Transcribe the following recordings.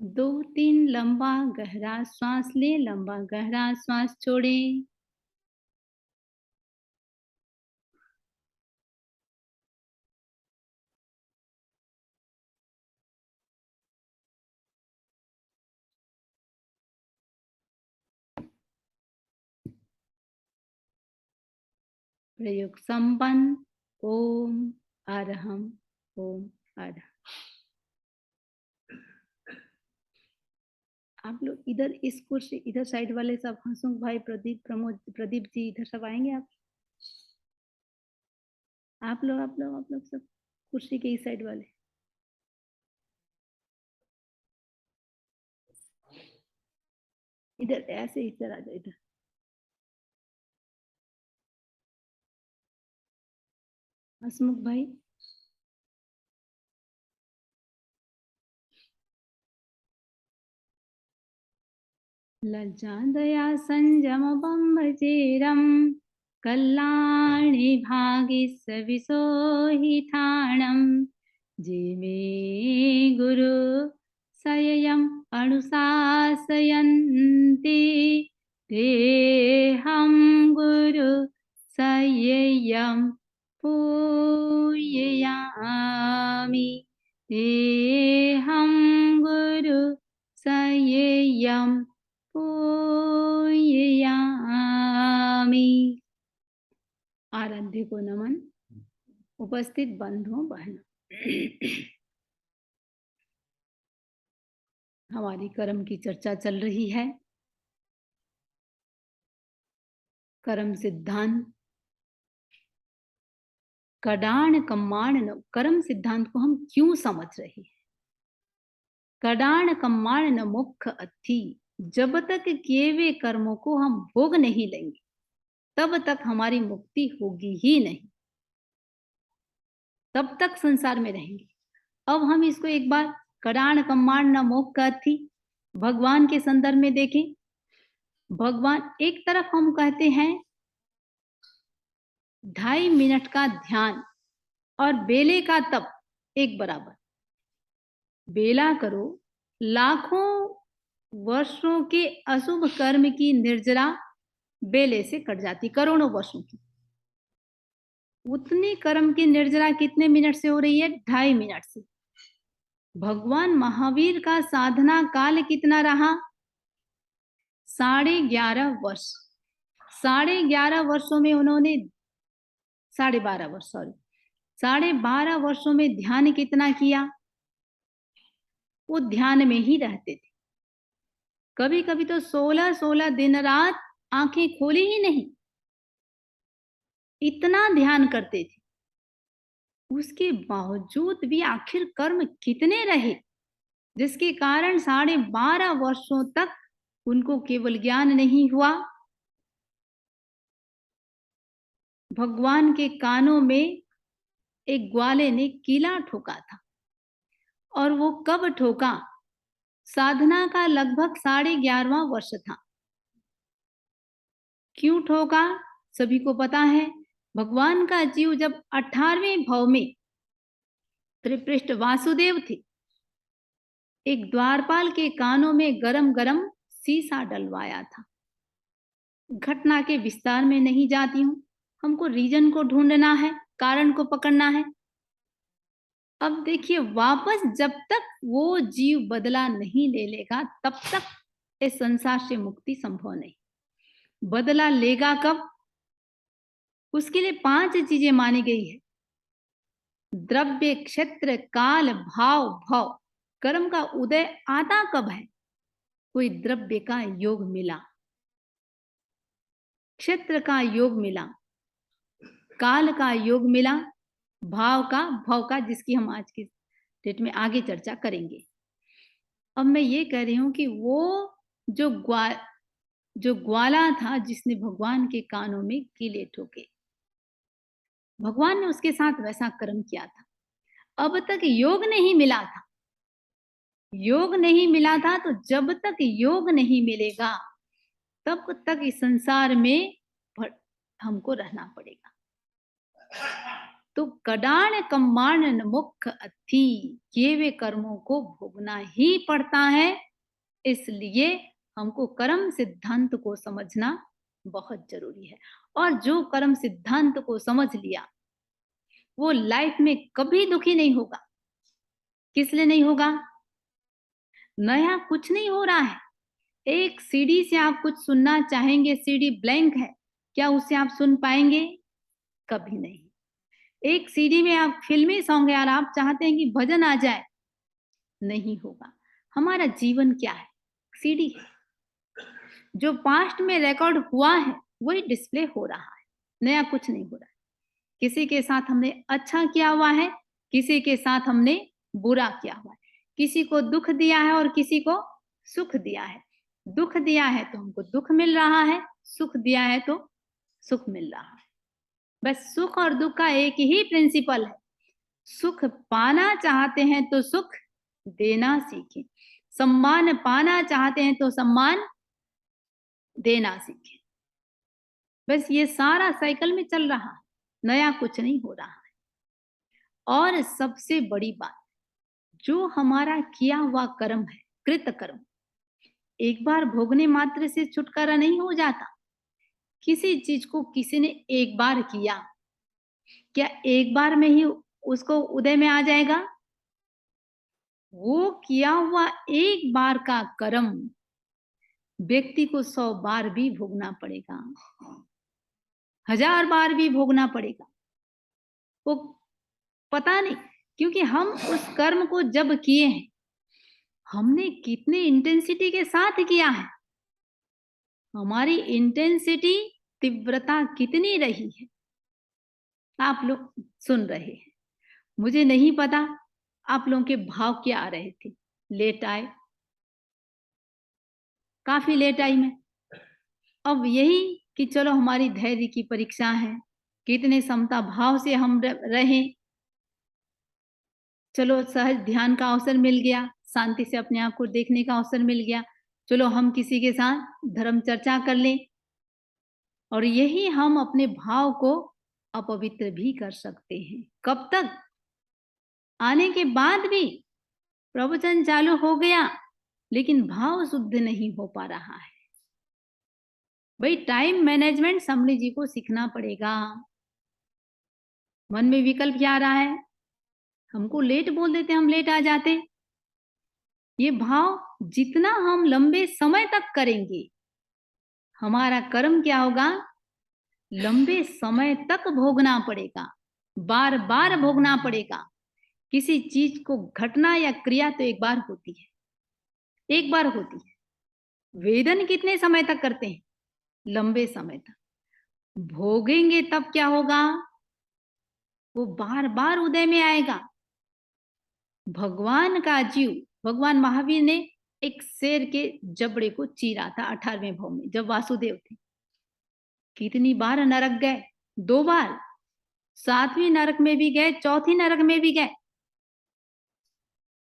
2-3 लंबा गहरा श्वास ले, लंबा गहरा श्वास छोड़े। प्रयोग संपन्न। ओम अरहम, ओम अरहम। आप लोग इधर इस कुर्सी इधर साइड वाले सब, हंसमुख भाई, प्रदीप, प्रमोद, प्रदीप जी इधर सब आएंगे। आप लोग सब कुर्सी के इस साइड वाले इधर ऐसे इधर आ जाओ। इधर हंसमुख भाई, लज्जा दया संयम बम्बचेरम, कल्याणे भागे सविसो हि ठाणम, जिमे गुरु सययम अनुशासयन्ति, तेहं गुरु सययम पूजयामि, तेहं गुरु सययम पूजयामि। आराध्य को नमन। उपस्थित बंधुओं बहनों, हमारी कर्म की चर्चा चल रही है। कर्म सिद्धांत कडाण कम्माण न, कर्म सिद्धांत को हम क्यों समझ रहे हैं? कडाण कम्माण न मुख अथी, जब तक किए हुए कर्मों को हम भोग नहीं लेंगे तब तक हमारी मुक्ति होगी ही नहीं, तब तक संसार में रहेंगे। अब हम इसको एक बार कडाण कम्माण न मोक्ष अथी भगवान के संदर्भ में देखें। भगवान एक तरफ हम कहते हैं 2.5 मिनट का ध्यान और बेले का तप एक बराबर। बेला करो, लाखों वर्षों के अशुभ कर्म की निर्जरा बेले से कट जाती, करोड़ों वर्षों की। उतनी कर्म की निर्जरा कितने मिनट से हो रही है? 2.5 मिनट से। भगवान महावीर का साधना काल कितना रहा? 11.5 वर्ष। 11.5 वर्षों में उन्होंने 12.5 वर्ष, सॉरी, 12.5 वर्षों में ध्यान कितना किया? वो ध्यान में ही रहते थे। कभी कभी तो 16 दिन रात आंखें खोली ही नहीं, इतना ध्यान करते थे। उसके बावजूद भी आखिर कर्म कितने रहे जिसके कारण 12.5 वर्षों तक उनको केवल ज्ञान नहीं हुआ? भगवान के कानों में एक ग्वाले ने कीला ठोका था, और वो कब ठोका? साधना का लगभग 11.5वां वर्ष था। क्यों ठोका? सभी को पता है। भगवान का जीव जब 18वें भव में त्रिपृष्ठ वासुदेव थे, एक द्वारपाल के कानों में गरम गरम सीसा डलवाया था। घटना के विस्तार में नहीं जाती हूं, हमको रीजन को ढूंढना है, कारण को पकड़ना है। अब देखिए, वापस जब तक वो जीव बदला नहीं ले लेगा तब तक इस संसार से मुक्ति संभव नहीं। बदला लेगा कब? उसके लिए 5 चीजें मानी गई है। द्रव्य, क्षेत्र, काल, भाव, भव। कर्म का उदय आता कब है? कोई द्रव्य का योग मिला, क्षेत्र का योग मिला, काल का योग मिला, भव का, जिसकी हम आज की डेट में आगे चर्चा करेंगे। अब मैं ये कह रही हूं कि वो जो ग्वाला था जिसने भगवान के कानों में कीले ठोके, भगवान ने उसके साथ वैसा कर्म किया था। अब तक योग नहीं मिला था। योग नहीं मिला था, तो जब तक योग नहीं मिलेगा तब तक इस संसार में हमको रहना पड़ेगा। तो कडाण कम्माण न मुख अथी, किए हुए कर्मों को भोगना ही पड़ता है। इसलिए हमको कर्म सिद्धांत को समझना बहुत जरूरी है। और जो कर्म सिद्धांत को समझ लिया वो लाइफ में कभी दुखी नहीं होगा। किस लिए नहीं होगा? नया कुछ नहीं हो रहा है। एक सीडी से आप कुछ सुनना चाहेंगे, सीडी ब्लैंक है, क्या उससे आप सुन पाएंगे? कभी नहीं। एक सीडी में आप फिल्मी सॉन्ग है और आप चाहते हैं कि भजन आ जाए, नहीं होगा। हमारा जीवन क्या है? सीडी है। जो पास्ट में रिकॉर्ड हुआ है वही डिस्प्ले हो रहा है, नया कुछ नहीं हो रहा है। किसी के साथ हमने अच्छा किया हुआ है, किसी के साथ हमने बुरा किया हुआ है, किसी को दुख दिया है और किसी को सुख दिया है। दुख दिया है तो हमको दुख मिल रहा है, सुख दिया है तो सुख मिल रहा है। बस सुख और दुख का एक ही प्रिंसिपल है। सुख पाना चाहते हैं तो सुख देना सीखें, सम्मान पाना चाहते हैं तो सम्मान देना सीखें। बस ये सारा साइकिल में चल रहा है, नया कुछ नहीं हो रहा है। और सबसे बड़ी बात, जो हमारा किया हुआ कर्म है, कृत कर्म, एक बार भोगने मात्र से छुटकारा नहीं हो जाता। किसी चीज को किसी ने एक बार किया, क्या एक बार में ही उसको उदय में आ जाएगा? वो किया हुआ एक बार का कर्म व्यक्ति को 100 बार भी भोगना पड़ेगा, 1000 बार भी भोगना पड़ेगा। वो पता नहीं, क्योंकि हम उस कर्म को जब किए हैं, हमने कितने इंटेंसिटी के साथ किया है, हमारी इंटेंसिटी, तीव्रता कितनी रही है। आप लोग सुन रहे हैं, मुझे नहीं पता आप लोगों के भाव क्या आ रहे थे। लेट आए, काफी लेट आई मैं। अब यही कि चलो हमारी धैर्य की परीक्षा है, कितने समता भाव से हम रहें। चलो सहज ध्यान का अवसर मिल गया, शांति से अपने आप को देखने का अवसर मिल गया, चलो हम किसी के साथ धर्म चर्चा कर लें। और यही हम अपने भाव को अपवित्र भी कर सकते हैं। कब तक? आने के बाद भी प्रवचन चालू हो गया लेकिन भाव शुद्ध नहीं हो पा रहा है। भाई टाइम मैनेजमेंट समरी जी को सीखना पड़ेगा। मन में विकल्प क्या आ रहा है? हमको लेट बोल देते, हम लेट आ जाते। ये भाव जितना हम लंबे समय तक करेंगे, हमारा कर्म क्या होगा? लंबे समय तक भोगना पड़ेगा, बार बार भोगना पड़ेगा। किसी चीज को घटना या क्रिया तो एक बार होती है, एक बार होती है। वेदन कितने समय तक करते हैं? लंबे समय तक। भोगेंगे तब क्या होगा? वो बार बार उदय में आएगा। भगवान का जीव, भगवान महावीर ने एक शेर के जबड़े को चीरा था 18वें भाव में, जब वासुदेव थे। कितनी बार नरक गए? 2 बार। 7वीं नरक में भी गए, 4थी नरक में भी गए।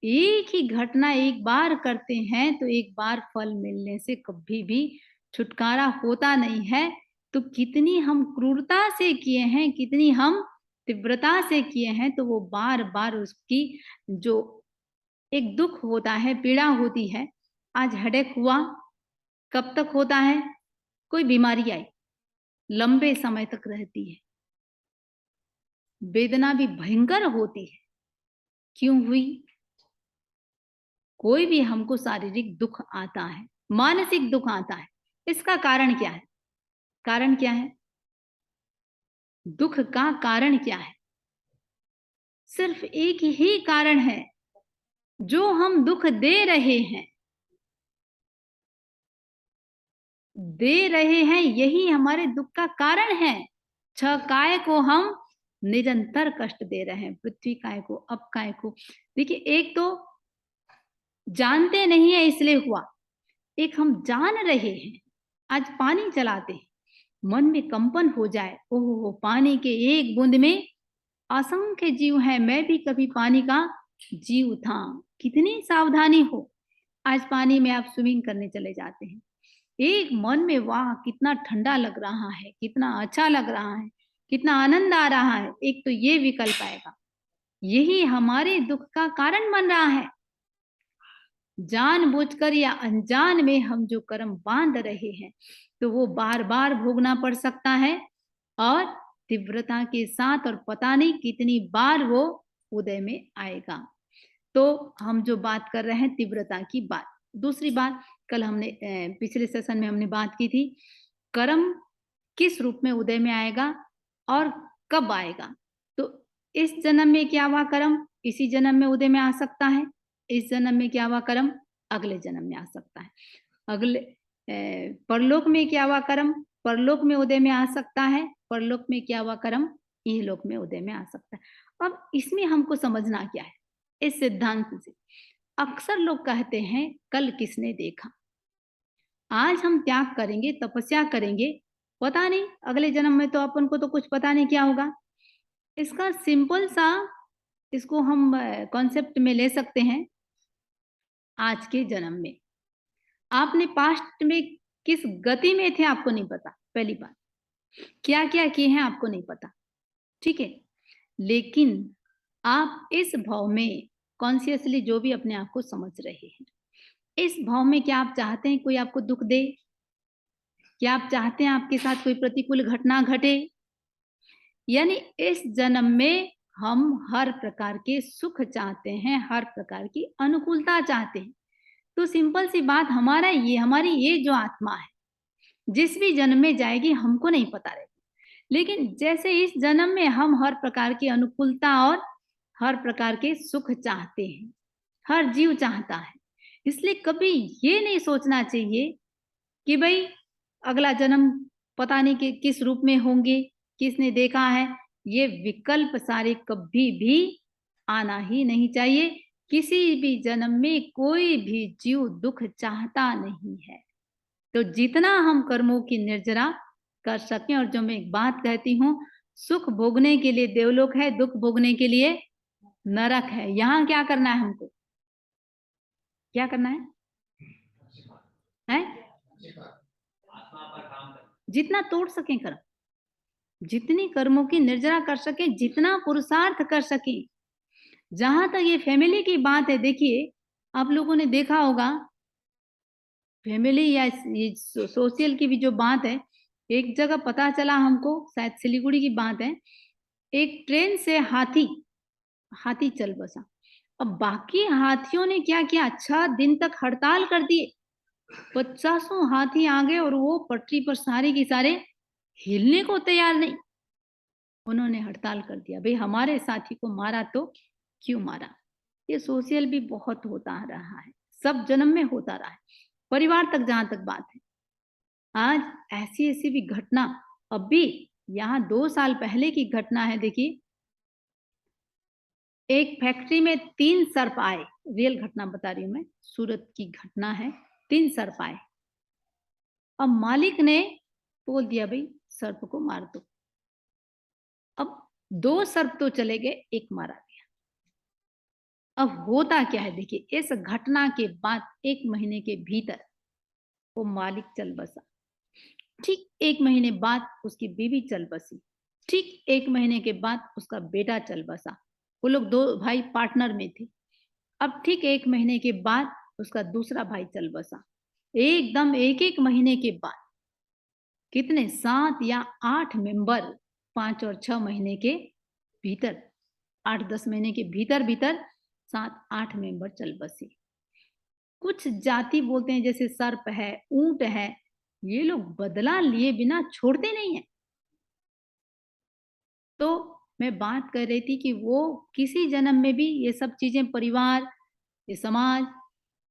एक ही घटना एक बार करते हैं तो एक बार फल मिलने से कभी भी छुटकारा होता नहीं है। तो कितनी हम क्रूरता से किए हैं, कितनी हम तीव्रता से किए हैं, तो वो बार बार उसकी जो एक दुख होता है, पीड़ा होती है। आज हेडेक हुआ, कब तक होता है? कोई बीमारी आई, लंबे समय तक रहती है। वेदना भी भयंकर होती है। क्यों हुई? कोई भी हमको शारीरिक दुख आता है, मानसिक दुख आता है, इसका कारण क्या है? कारण क्या है? दुख का कारण क्या है? सिर्फ एक ही कारण है, जो हम दुख दे रहे हैं, यही हमारे दुख का कारण है। 6 काय को हम निरंतर कष्ट दे रहे हैं, पृथ्वी काय को, अप काय को। देखिए, एक तो जानते नहीं है इसलिए हुआ, एक हम जान रहे हैं। आज पानी चलाते हैं, मन में कंपन हो जाए, ओहो पानी के एक बूंद में असंख्य जीव हैं, मैं भी कभी पानी का जीव था। कितनी सावधानी हो। आज पानी में आप स्विमिंग करने चले जाते हैं, एक मन में वाह कितना ठंडा लग रहा है, कितना अच्छा लग रहा है, कितना आनंद आ रहा है, एक तो ये विकल्प आएगा। यही हमारे दुख का कारण बन रहा है। जानबूझकर या अनजान में हम जो कर्म बांध रहे हैं, तो वो बार बार भोगना पड़ सकता है, और तीव्रता के साथ, और पता नहीं कितनी बार वो उदय में आएगा। तो हम जो बात कर रहे हैं तीव्रता की बात। दूसरी बात, कल हमने पिछले सेशन में हमने बात की थी, कर्म किस रूप में उदय में आएगा और कब आएगा। तो इस जन्म में क्या हुआ कर्म इसी जन्म में उदय में आ सकता है, इस जन्म में क्या हुआ कर्म अगले जन्म में आ सकता है, अगले परलोक में क्या हुआ कर्म परलोक में उदय में आ सकता है, परलोक में क्या हुआ कर्म इहलोक में उदय में आ सकता है। अब इसमें हमको समझना क्या है इस सिद्धांत से। अक्सर लोग कहते हैं कल किसने देखा, आज हम त्याग करेंगे, तपस्या करेंगे, पता नहीं अगले जन्म में तो अपन को तो कुछ पता नहीं क्या होगा। इसका सिंपल सा इसको हम कॉन्सेप्ट में ले सकते हैं। आज के जन्म में आपने पास्ट में किस गति में थे आपको नहीं पता, पहली बात क्या क्या किए हैं आपको नहीं पता, ठीक है। लेकिन आप इस भाव में कॉन्शियसली जो भी अपने आप को समझ रहे हैं, इस भाव में क्या आप चाहते हैं कोई आपको दुख दे, क्या आप चाहते हैं आपके साथ कोई प्रतिकूल घटना घटे। यानी इस जन्म में हम हर प्रकार के सुख चाहते हैं, हर प्रकार की अनुकूलता चाहते हैं। तो सिंपल सी बात, हमारी ये जो आत्मा है जिस भी जन्म में जाएगी हमको नहीं पता रहेगी, लेकिन जैसे इस जन्म में हम हर प्रकार की अनुकूलता और हर प्रकार के सुख चाहते हैं, हर जीव चाहता है। इसलिए कभी ये नहीं सोचना चाहिए कि भाई अगला जन्म पता नहीं कि किस रूप में होंगे, किसने देखा है। ये विकल्प सारे कभी भी आना ही नहीं चाहिए। किसी भी जन्म में कोई भी जीव दुख चाहता नहीं है। तो जितना हम कर्मों की निर्जरा कर सकें, और जो मैं एक बात कहती हूँ, सुख भोगने के लिए देवलोक है, दुख भोगने के लिए नरक है। यहाँ क्या करना है हमको, क्या करना है? जितना तोड़ सकें कर्म, जितनी कर्मों की निर्जरा कर सके, जितना पुरुषार्थ कर सके। जहां तक ये फैमिली की बात है, देखिए आप लोगों ने देखा होगा फैमिली या ये सोशल की भी जो बात है, एक जगह पता चला हमको, शायद सिलीगुड़ी की बात है, एक ट्रेन से हाथी चल बसा। अब बाकी हाथियों ने क्या किया, अच्छा दिन तक हड़ताल कर दिए, 50 हाथी आ गए और वो पटरी पर सारे के सारे हिलने को तैयार नहीं। उन्होंने हड़ताल कर दिया, भाई हमारे साथी को मारा तो क्यों मारा। ये सोशल भी बहुत होता रहा है, सब जन्म में होता रहा है, परिवार तक जहां तक बात है। आज ऐसी ऐसी भी घटना, अभी यहाँ 2 साल पहले की घटना है। देखिए एक फैक्ट्री में 3 सर्प आए, रियल घटना बता रही हूं मैं, सूरत की घटना है। 3 सर्प आए, अब मालिक ने बोल दिया भाई सर्प को मार दो। अब 2 सर्प तो चले गए, एक मारा गया। अब होता क्या है, देखिए इस घटना के बाद 1 महीने के भीतर वो मालिक चल बसा। ठीक 1 महीने बाद उसकी बीवी चल बसी। ठीक 1 महीने के बाद उसका बेटा चल बसा। वो लोग 2 भाई पार्टनर में थे। अब ठीक 1 महीने के बाद उसका दूसरा भाई चल बसा। एकदम 1-1 महीने के बाद कितने 7 या 8 मेंबर, 5 और 6 महीने के भीतर, 8-10 महीने के भीतर भीतर 7-8 मेंबर चल बसे। कुछ जाति बोलते हैं जैसे सर्प है, ऊंट है, ये लोग बदला लिए बिना छोड़ते नहीं है। तो मैं बात कर रही थी कि वो किसी जन्म में भी ये सब चीजें, परिवार, ये समाज,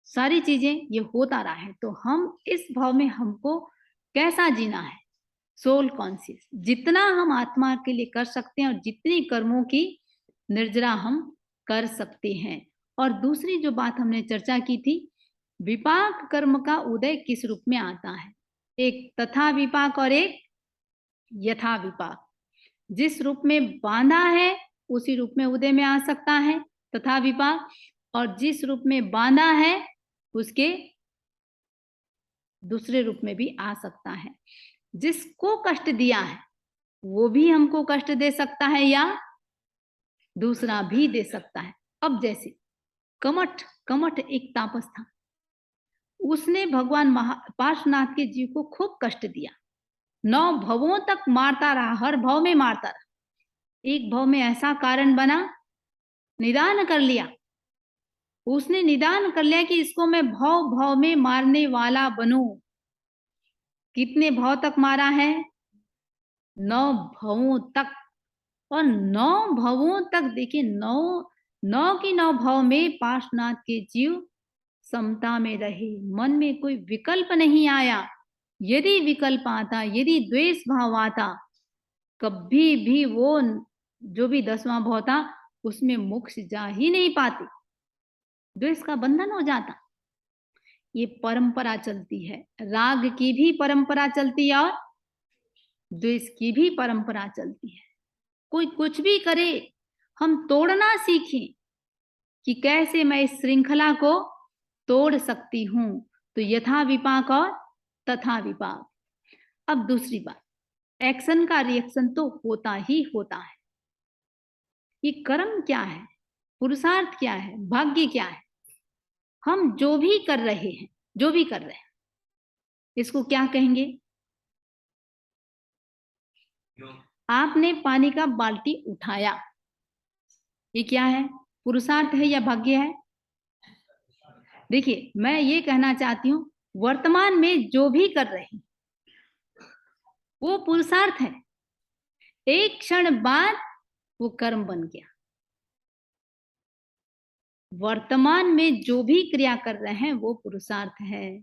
सारी चीजें ये होता रहा है। तो हम इस भाव में हमको कैसा जीना है, सोल कॉन्शियस, जितना हम आत्मा के लिए कर सकते हैं और जितनी कर्मों की निर्जरा हम कर सकते हैं। और दूसरी जो बात हमने चर्चा की थी, विपाक कर्म का उदय किस रूप में आता है, एक तथा विपाक और एक यथा विपाक। जिस रूप में बांधा है उसी रूप में उदय में आ सकता है तथा विपाक, और जिस रूप में बांधा है उसके दूसरे रूप में भी आ सकता है। जिसको कष्ट दिया है वो भी हमको कष्ट दे सकता है या दूसरा भी दे सकता है। अब जैसे कमठ, कमठ एक तापस था, उसने भगवान पार्श्वनाथ के जीव को खूब कष्ट दिया, 9 भवों तक मारता रहा, हर भव में मारता रहा। एक भव में ऐसा कारण बना, निदान कर लिया, उसने निदान कर लिया कि इसको मैं भव भव में मारने वाला बनूं। कितने भव तक मारा है? 9 भवों तक। और 9 भवों तक देखिए, 9 की 9 भव में पार्श्वनाथ के जीव समता में रहे, मन में कोई विकल्प नहीं आया। यदि विकल्प आता, यदि द्वेष भाव आता, कभी भी वो जो भी 10वां भाव था उसमें मोक्ष जा ही नहीं पाते, द्वेष का बंधन हो जाता। ये परंपरा चलती है, राग की भी परंपरा चलती है और द्वेष की भी परंपरा चलती है। कोई कुछ भी करे, हम तोड़ना सीखें कि कैसे मैं इस श्रृंखला को तोड़ सकती हूं। तो यथा विपाक और तथा विपाक। अब दूसरी बात, एक्शन का रिएक्शन तो होता ही होता है। ये कर्म क्या है, पुरुषार्थ क्या है, भाग्य क्या है, हम जो भी कर रहे हैं, जो भी कर रहे हैं, इसको क्या कहेंगे? आपने पानी का बाल्टी उठाया, ये क्या है, पुरुषार्थ है या भाग्य है? देखिए, मैं ये कहना चाहती हूं, वर्तमान में जो भी कर रहे हैं वो पुरुषार्थ है। एक क्षण बाद वो कर्म बन गया। वर्तमान में जो भी क्रिया कर रहे हैं वो पुरुषार्थ है,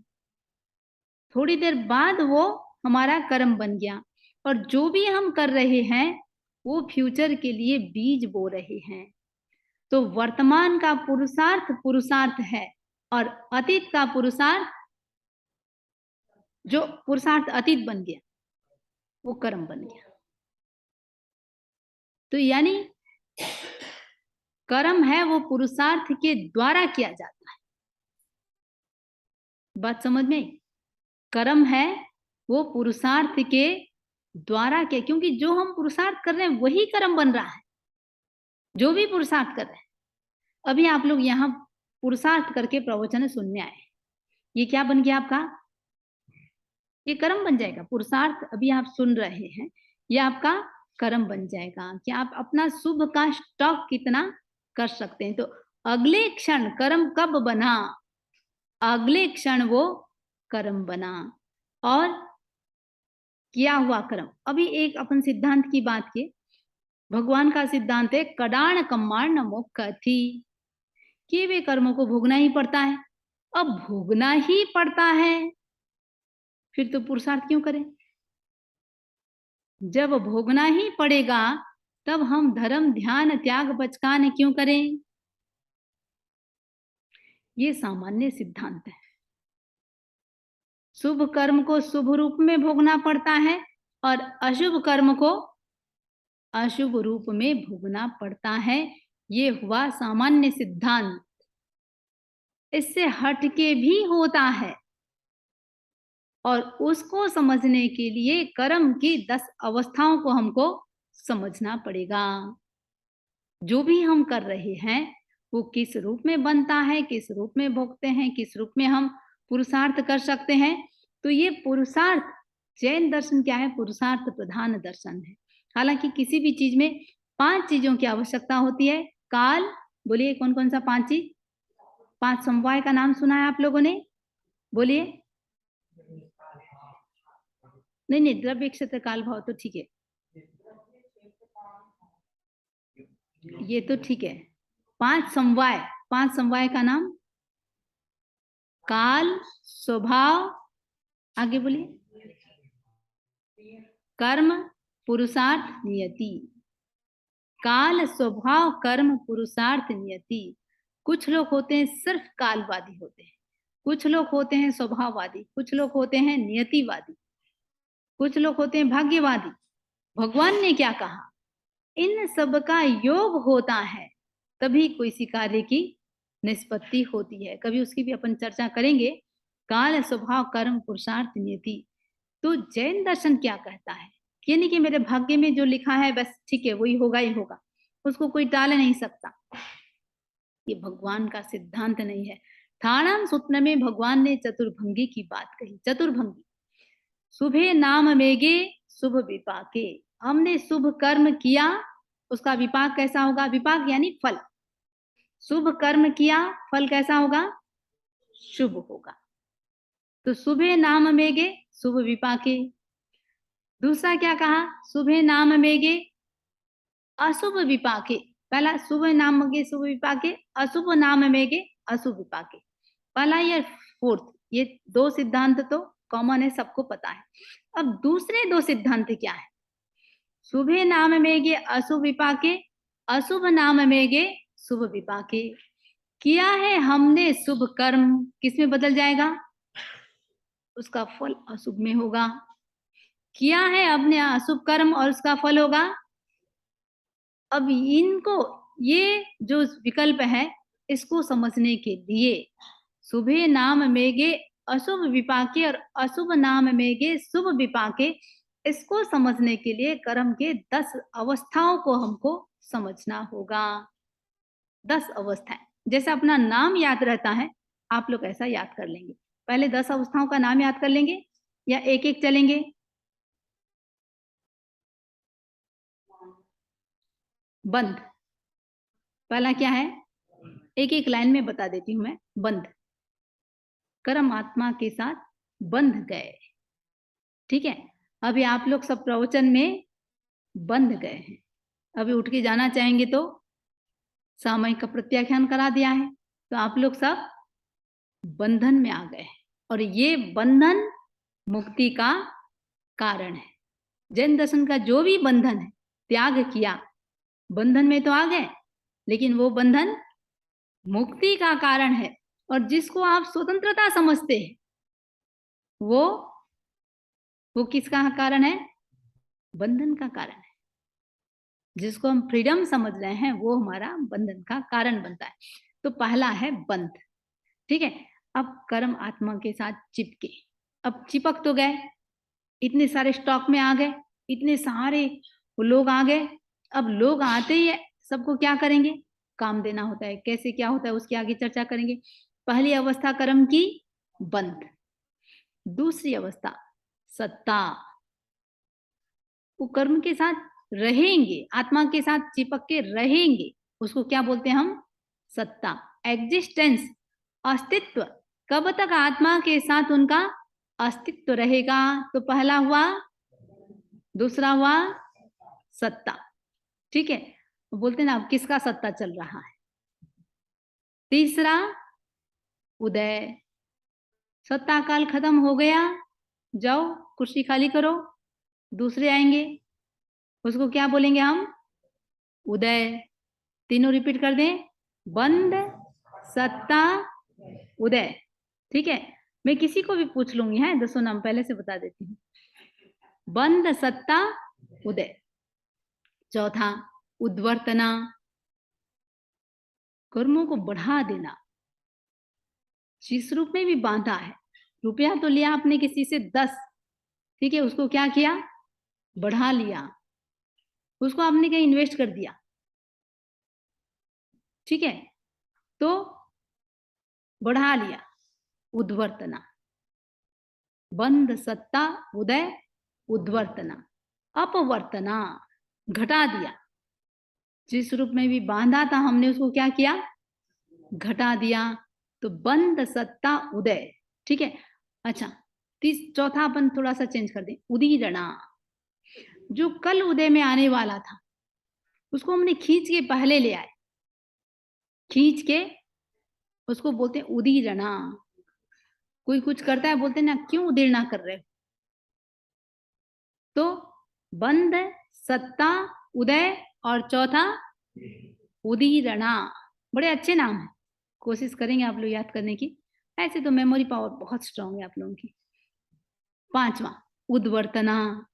थोड़ी देर बाद वो हमारा कर्म बन गया। और जो भी हम कर रहे हैं वो फ्यूचर के लिए बीज बो रहे हैं। तो वर्तमान का पुरुषार्थ पुरुषार्थ है, और अतीत का पुरुषार्थ, जो पुरुषार्थ अतीत बन गया वो कर्म बन गया। तो यानी कर्म है वो पुरुषार्थ के द्वारा किया जाता है। बात समझ में? कर्म है वो पुरुषार्थ के द्वारा किया, क्योंकि जो हम पुरुषार्थ कर रहे हैं वही कर्म बन रहा है, जो भी पुरुषार्थ कर रहे हैं। अभी आप लोग यहाँ पुरुषार्थ करके प्रवचन सुनने आए, ये क्या बन गया आपका? ये कर्म बन जाएगा। पुरुषार्थ अभी आप सुन रहे हैं, ये आपका कर्म बन जाएगा कि आप अपना शुभ का स्टॉक कितना कर सकते हैं। तो अगले क्षण कर्म कब बना? अगले क्षण वो कर्म बना और किया हुआ कर्म। अभी एक अपन सिद्धांत की बात की, भगवान का सिद्धांत है कडाण कम्माण मोक्षति, किए हुए कर्मों को भोगना ही पड़ता है। अब भोगना ही पड़ता है, फिर तो पुरुषार्थ क्यों करें? जब भोगना ही पड़ेगा तब हम धर्म ध्यान त्याग बचकान क्यों करें? ये सामान्य सिद्धांत है। शुभ कर्म को शुभ रूप में भोगना पड़ता है और अशुभ कर्म को अशुभ रूप में भोगना पड़ता है। ये हुआ सामान्य सिद्धांत। इससे हटके भी होता है, और उसको समझने के लिए कर्म की 10 अवस्थाओं को हमको समझना पड़ेगा। जो भी हम कर रहे हैं वो किस रूप में बनता है, किस रूप में भोगते हैं, किस रूप में हम पुरुषार्थ कर सकते हैं। तो ये पुरुषार्थ, जैन दर्शन क्या है? पुरुषार्थ प्रधान दर्शन है। हालांकि किसी भी चीज में 5 चीजों की आवश्यकता होती है। काल, बोलिए कौन कौन सा 5 चीज? 5 समवाय का नाम सुना है आप लोगों ने? बोलिए। नहीं, द्रव्य क्षेत्र काल भाव तो ठीक है, ये तो ठीक है। 5 समवाय, 5 समवाय का नाम काल, स्वभाव, आगे बोलिए, कर्म, पुरुषार्थ, नियति। काल, स्वभाव, कर्म, पुरुषार्थ, नियति। कुछ लोग होते हैं सिर्फ कालवादी होते हैं, कुछ लोग होते हैं स्वभाववादी, कुछ लोग होते हैं नियतिवादी, कुछ लोग होते हैं भाग्यवादी। भगवान ने क्या कहा? इन सब का योग होता है तभी कोई सी कार्य की निष्पत्ति होती है। कभी उसकी भी अपन चर्चा करेंगे। काल, स्वभाव, कर्म, पुरुषार्थ, नियति। तो जैन दर्शन क्या कहता है ये नहीं कि मेरे भाग्य में जो लिखा है बस ठीक है वही होगा ही होगा, उसको कोई टाल नहीं सकता। ये भगवान का सिद्धांत नहीं है। थाणाम सूत्र में भगवान ने चतुर्भंगी की बात कही। चतुर्भंगी, शुभे नाम मेगे शुभ विपाके, हमने शुभ कर्म किया, उसका विपाक कैसा होगा? विपाक यानी फल। शुभ कर्म किया, फल कैसा होगा? शुभ होगा। तो शुभे नाम मेगे शुभ विपाके। दूसरा क्या कहा? शुभे नाम मेगे अशुभ विपाके। पहला शुभ नाम मेगे शुभ विपाके, अशुभ नाम मेगे अशुभ विपाके। पहला या फोर्थ, ये दो सिद्धांत तो कॉमन है, सबको पता है। अब दूसरे दो सिद्धांत क्या है? शुभे नाम मेगे अशुभ विपाके, अशुभ नाम मेगे शुभ विपाके। किया है हमने शुभ कर्म, किसमें बदल जाएगा? उसका फल अशुभ में होगा। किया है अपने अशुभ कर्म और उसका फल होगा। अब इनको, ये जो विकल्प है इसको समझने के लिए शुभे नाम मेगे अशुभ विपाके और अशुभ नाम मेगे शुभ विपाके, इसको समझने के लिए कर्म के 10 अवस्थाओं को हमको समझना होगा। 10 अवस्थाएं, जैसे अपना नाम याद रहता है, आप लोग ऐसा याद कर लेंगे। पहले 10 अवस्थाओं का नाम याद कर लेंगे या एक एक चलेंगे? बंध, पहला क्या है? एक एक लाइन में बता देती हूं मैं। बंध, कर्म आत्मा के साथ बंध गए। ठीक है, अभी आप लोग सब प्रवचन में बंध गए हैं। अभी उठ के जाना चाहेंगे तो सामयिक का प्रत्याख्यान करा दिया है, तो आप लोग सब बंधन में आ गए हैं और ये बंधन मुक्ति का कारण है। जैन दर्शन का जो भी बंधन है, त्याग किया, बंधन में तो आ गए, लेकिन वो बंधन मुक्ति का कारण है। और जिसको आप स्वतंत्रता समझते हैं वो किसका कारण है? बंधन का कारण है। जिसको हम फ्रीडम समझ रहे हैं वो हमारा बंधन का कारण बनता है। तो पहला है बंध। ठीक है, अब कर्म आत्मा के साथ चिपके। अब चिपक तो गए, इतने सारे स्टॉक में आ गए, इतने सारे लोग आ गए। अब लोग आते ही सबको क्या करेंगे? काम देना होता है। कैसे क्या होता है उसकी आगे चर्चा करेंगे। पहली अवस्था कर्म की, बंध। दूसरी अवस्था सत्ता, वो कर्म के साथ रहेंगे, आत्मा के साथ चिपक के रहेंगे, उसको क्या बोलते हैं हम? सत्ता, एग्जिस्टेंस, अस्तित्व। कब तक आत्मा के साथ उनका अस्तित्व रहेगा? तो पहला हुआ, दूसरा हुआ सत्ता। ठीक है, बोलते ना अब किसका सत्ता चल रहा है? तीसरा उदय, सत्ता काल खत्म हो गया, जाओ कुर्सी खाली करो, दूसरे आएंगे, उसको क्या बोलेंगे हम? उदय। तीनों रिपीट कर दें, बंध, सत्ता, उदय। ठीक है, मैं किसी को भी पूछ लूंगी है, 10 नाम पहले से बता देती हूँ। बंध, सत्ता, उदय। चौथा उद्वर्तना, कर्मों को बढ़ा देना। जिस रूप में भी बांधा है, रुपया तो लिया आपने किसी से 10, ठीक है, उसको क्या किया? बढ़ा लिया, उसको आपने कहीं इन्वेस्ट कर दिया। ठीक है, तो बढ़ा लिया, उद्वर्तना। बंध, सत्ता, उदय, उद्वर्तना। अपवर्तना, घटा दिया। जिस रूप में भी बांधा था हमने उसको क्या किया? घटा दिया। तो बंध, सत्ता, उदय। ठीक है, अच्छा, चौथा अपन थोड़ा सा चेंज कर दें, उदीरणा। जो कल उदय में आने वाला था उसको हमने खींच के पहले ले आए, खींच के, उसको बोलते हैं उदीरणा। कोई कुछ करता है बोलते हैं ना, क्यों उदीरणा कर रहे हो? तो बंध, सत्ता, उदय और चौथा उदीरणा। बड़े अच्छे नाम है, कोशिश करेंगे आप लोग याद करने की। ऐसे तो मेमोरी पावर बहुत स्ट्रांग है आप लोगों की। पांचवा उद्वर्तना,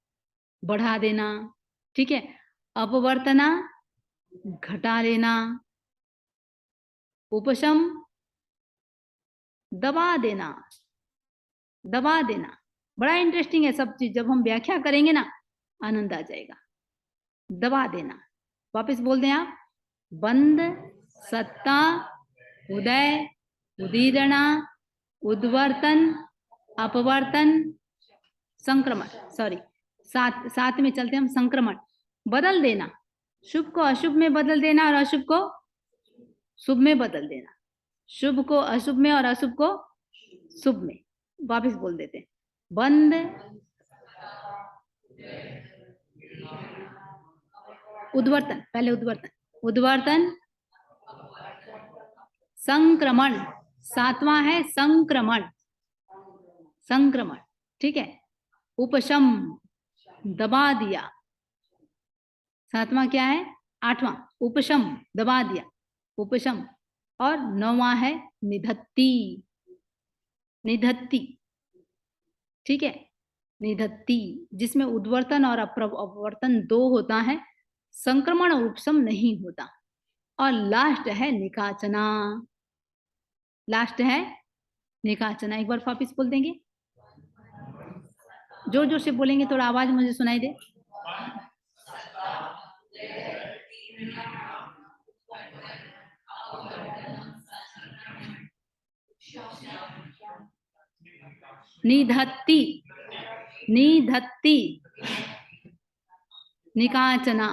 बढ़ा देना। ठीक है, अपवर्तना, घटा लेना। उपशम, दबा देना, दबा देना। बड़ा इंटरेस्टिंग है सब चीज, जब हम व्याख्या करेंगे ना आनंद आ जाएगा। दबा देना, वापस बोल दें आप, बंद, सत्ता, उदय, उदीरणा, उद्वर्तन, अपवर्तन, संक्रमण। सॉरी, साथ में चलते हम। संक्रमण, बदल देना, शुभ को अशुभ में बदल देना और अशुभ को शुभ में बदल देना, शुभ को अशुभ में और अशुभ को शुभ में। वापस बोल देते हैं, बंद, उद्वर्तन, पहले उद्वर्तन, उद्वर्तन, संक्रमण, सातवां है संक्रमण, संक्रमण, ठीक है। उपशम, दबा दिया, सातवां क्या है, आठवां उपशम, दबा दिया, उपशम। और नौवां है निधत्ती, निधत्ती, ठीक है, निधत्ती, जिसमें उद्वर्तन और अपवर्तन दो होता है, संक्रमण और उपशम नहीं होता। और लास्ट है निकाचना, लास्ट है निकाचना। एक बार वापिस बोल देंगे, जोर जोर से बोलेंगे, थोड़ा आवाज मुझे सुनाई दे। निधत्ती, निधत्ती, निकाचना,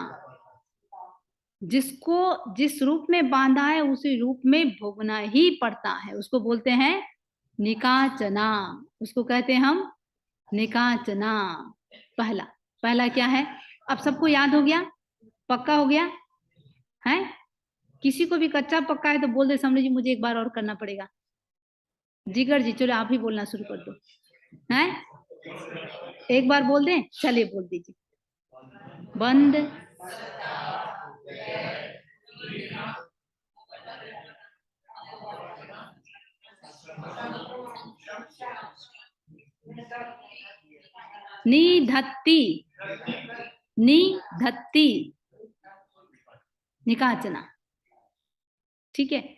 जिसको जिस रूप में बांधा है उसी रूप में भोगना ही पड़ता है, उसको बोलते हैं निकाचना, उसको कहते हैं हम निकाचना। पहला, पहला क्या है, अब सबको याद हो गया, पक्का हो गया है। किसी को भी कच्चा पक्का है तो बोल दे समझ जी, मुझे एक बार और करना पड़ेगा। जिगर जी, चलो आप ही बोलना शुरू कर दो, हैं? एक बार बोल दें, चलिए बोल दीजिए, बंद, निधत्ती, निधत्ती, निकाचना, ठीक है।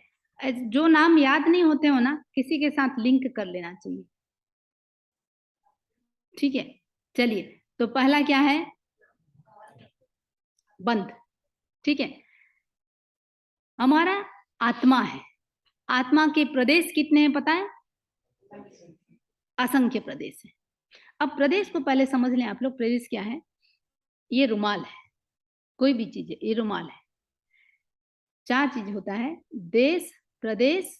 जो नाम याद नहीं होते हो ना, किसी के साथ लिंक कर लेना चाहिए, ठीक है। चलिए, तो पहला क्या है, बंद, ठीक है। हमारा आत्मा है, आत्मा के प्रदेश कितने हैं पता है, असंख्य प्रदेश है। अब प्रदेश को पहले समझ लें आप लोग, प्रदेश क्या है, ये रुमाल है, कोई भी चीज है, ये रुमाल है। चार चीज होता है, देश, प्रदेश,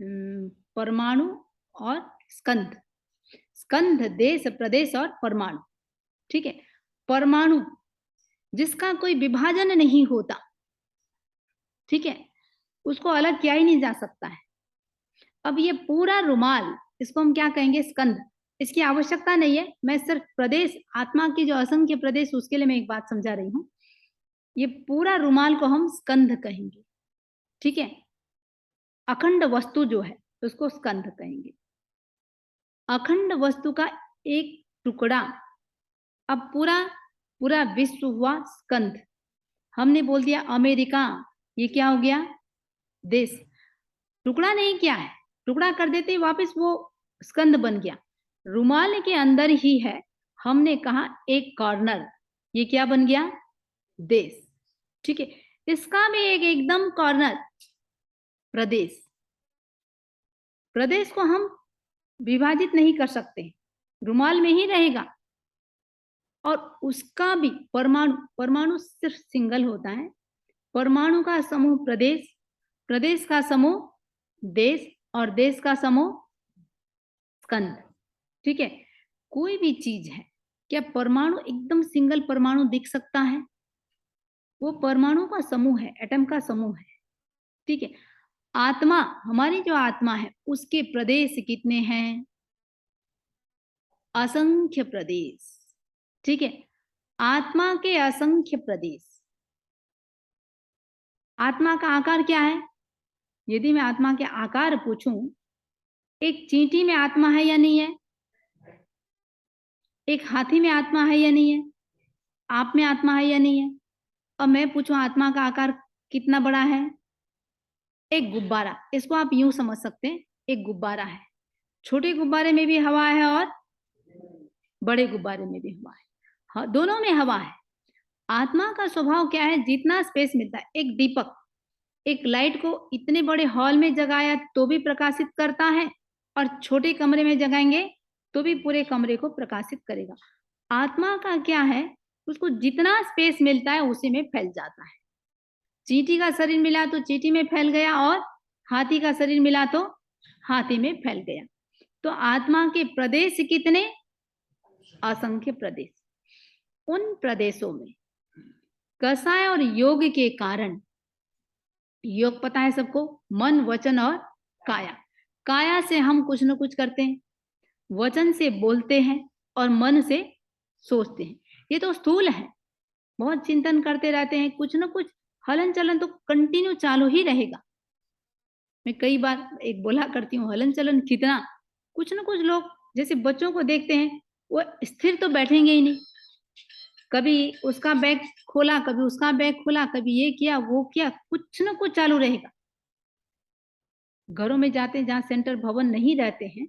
परमाणु और स्कंध। स्कंध, देश, प्रदेश और परमाणु, ठीक है। परमाणु जिसका कोई विभाजन नहीं होता, ठीक है, उसको अलग किया ही नहीं जा सकता है। अब ये पूरा रुमाल, इसको हम क्या कहेंगे, स्कंध। इसकी आवश्यकता नहीं है, मैं सिर्फ प्रदेश, आत्मा की जो असंख्य प्रदेश, उसके लिए मैं एक बात समझा रही हूं। ये पूरा रुमाल को हम स्कंध कहेंगे, ठीक है। अखंड वस्तु जो है उसको स्कंध कहेंगे। अखंड वस्तु का एक टुकड़ा, अब पूरा पूरा विश्व हुआ स्कंध। हमने बोल दिया अमेरिका, ये क्या हो गया, देश। टुकड़ा नहीं किया है, टुकड़ा कर देते वापस वो स्कंध बन गया। रुमाल के अंदर ही है, हमने कहा एक कॉर्नर, ये क्या बन गया, देश, ठीक है। इसका भी एक एकदम कॉर्नर, प्रदेश। प्रदेश को हम विभाजित नहीं कर सकते, रुमाल में ही रहेगा। और उसका भी परमाणु, परमाणु सिर्फ सिंगल होता है। परमाणु का समूह प्रदेश, प्रदेश का समूह देश, और देश का समूह स्कंध, ठीक है। कोई भी चीज है, क्या परमाणु एकदम सिंगल परमाणु दिख सकता है, वो परमाणु का समूह है, एटम का समूह है, ठीक है। आत्मा, हमारी जो आत्मा है, उसके प्रदेश कितने हैं, असंख्य प्रदेश, ठीक है। आत्मा के असंख्य प्रदेश। आत्मा का आकार क्या है, यदि मैं आत्मा के आकार पूछूं, एक चींटी में आत्मा है या नहीं है, एक हाथी में आत्मा है या नहीं है, आप में आत्मा है या नहीं है। अब मैं पूछूं आत्मा का आकार कितना बड़ा है, एक गुब्बारा, इसको आप यूं समझ सकते हैं, एक गुब्बारा है, छोटे गुब्बारे में भी हवा है और बड़े गुब्बारे में भी हवा है। दोनों में हवा है। आत्मा का स्वभाव क्या है, जितना स्पेस मिलता है, एक दीपक एक लाइट को इतने बड़े हॉल में जगाया तो भी प्रकाशित करता है, और छोटे कमरे में जगाएंगे तो भी पूरे कमरे को प्रकाशित करेगा। आत्मा का क्या है, उसको जितना स्पेस मिलता है उसी में फैल जाता है। चींटी का शरीर मिला तो चींटी में फैल गया, और हाथी का शरीर मिला तो हाथी में फैल गया। तो आत्मा के प्रदेश कितने, असंख्य प्रदेश। उन प्रदेशों में कषाय और योग के कारण, योग पता है सबको, मन वचन और काया। काया से हम कुछ न कुछ करते हैं, वचन से बोलते हैं, और मन से सोचते हैं। ये तो स्थूल है, बहुत चिंतन करते रहते हैं, कुछ न कुछ हलन चलन तो कंटिन्यू चालू ही रहेगा। मैं कई बार एक बोला करती हूँ, हलन चलन कितना, कुछ न कुछ लोग जैसे बच्चों को देखते हैं, वो स्थिर तो बैठेंगे ही नहीं, कभी उसका बैग खोला, कभी उसका बैग खोला, कभी ये किया वो किया, कुछ न कुछ चालू रहेगा। घरों में जाते हैं जहाँ सेंटर भवन नहीं रहते हैं,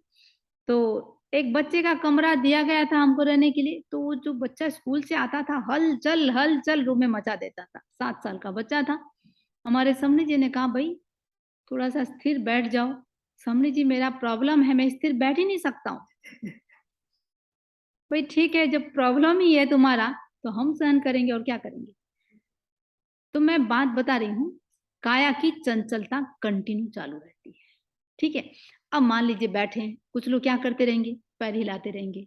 तो एक बच्चे का कमरा दिया गया था हमको रहने के लिए, तो वो जो बच्चा स्कूल से आता था, हलचल रूम में मचा देता था। 7 साल का बच्चा था। हमारे समणी जी ने कहा, भाई थोड़ा सा स्थिर बैठ जाओ। समणी जी, मेरा प्रॉब्लम है, मैं स्थिर बैठ ही नहीं सकता हूँ। भाई ठीक है, जब प्रॉब्लम ही है तुम्हारा तो हम सहन करेंगे, और क्या करेंगे। तो मैं बात बता रही हूँ, काया की चंचलता कंटिन्यू चालू रहती है। ठीक है, अब मान लीजिए बैठे हैं, कुछ लोग क्या करते रहेंगे, पैर हिलाते रहेंगे।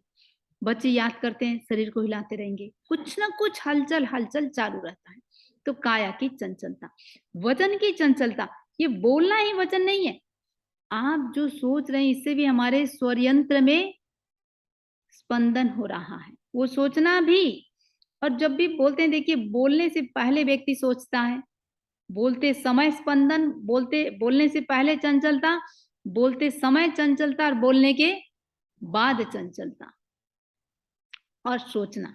बच्चे याद करते हैं, शरीर को हिलाते रहेंगे, कुछ ना कुछ हलचल चालू रहता है। तो काया की चंचलता। वचन की चंचलता, ये बोलना ही वचन नहीं है, आप जो सोच रहे हैं इससे भी हमारे स्वर यंत्र में स्पंदन हो रहा है, वो सोचना भी। और जब भी बोलते हैं, देखिए बोलने से पहले व्यक्ति सोचता है, बोलते समय स्पंदन, बोलने से पहले चंचलता, बोलते समय चंचलता, और बोलने के बाद चंचलता और सोचना।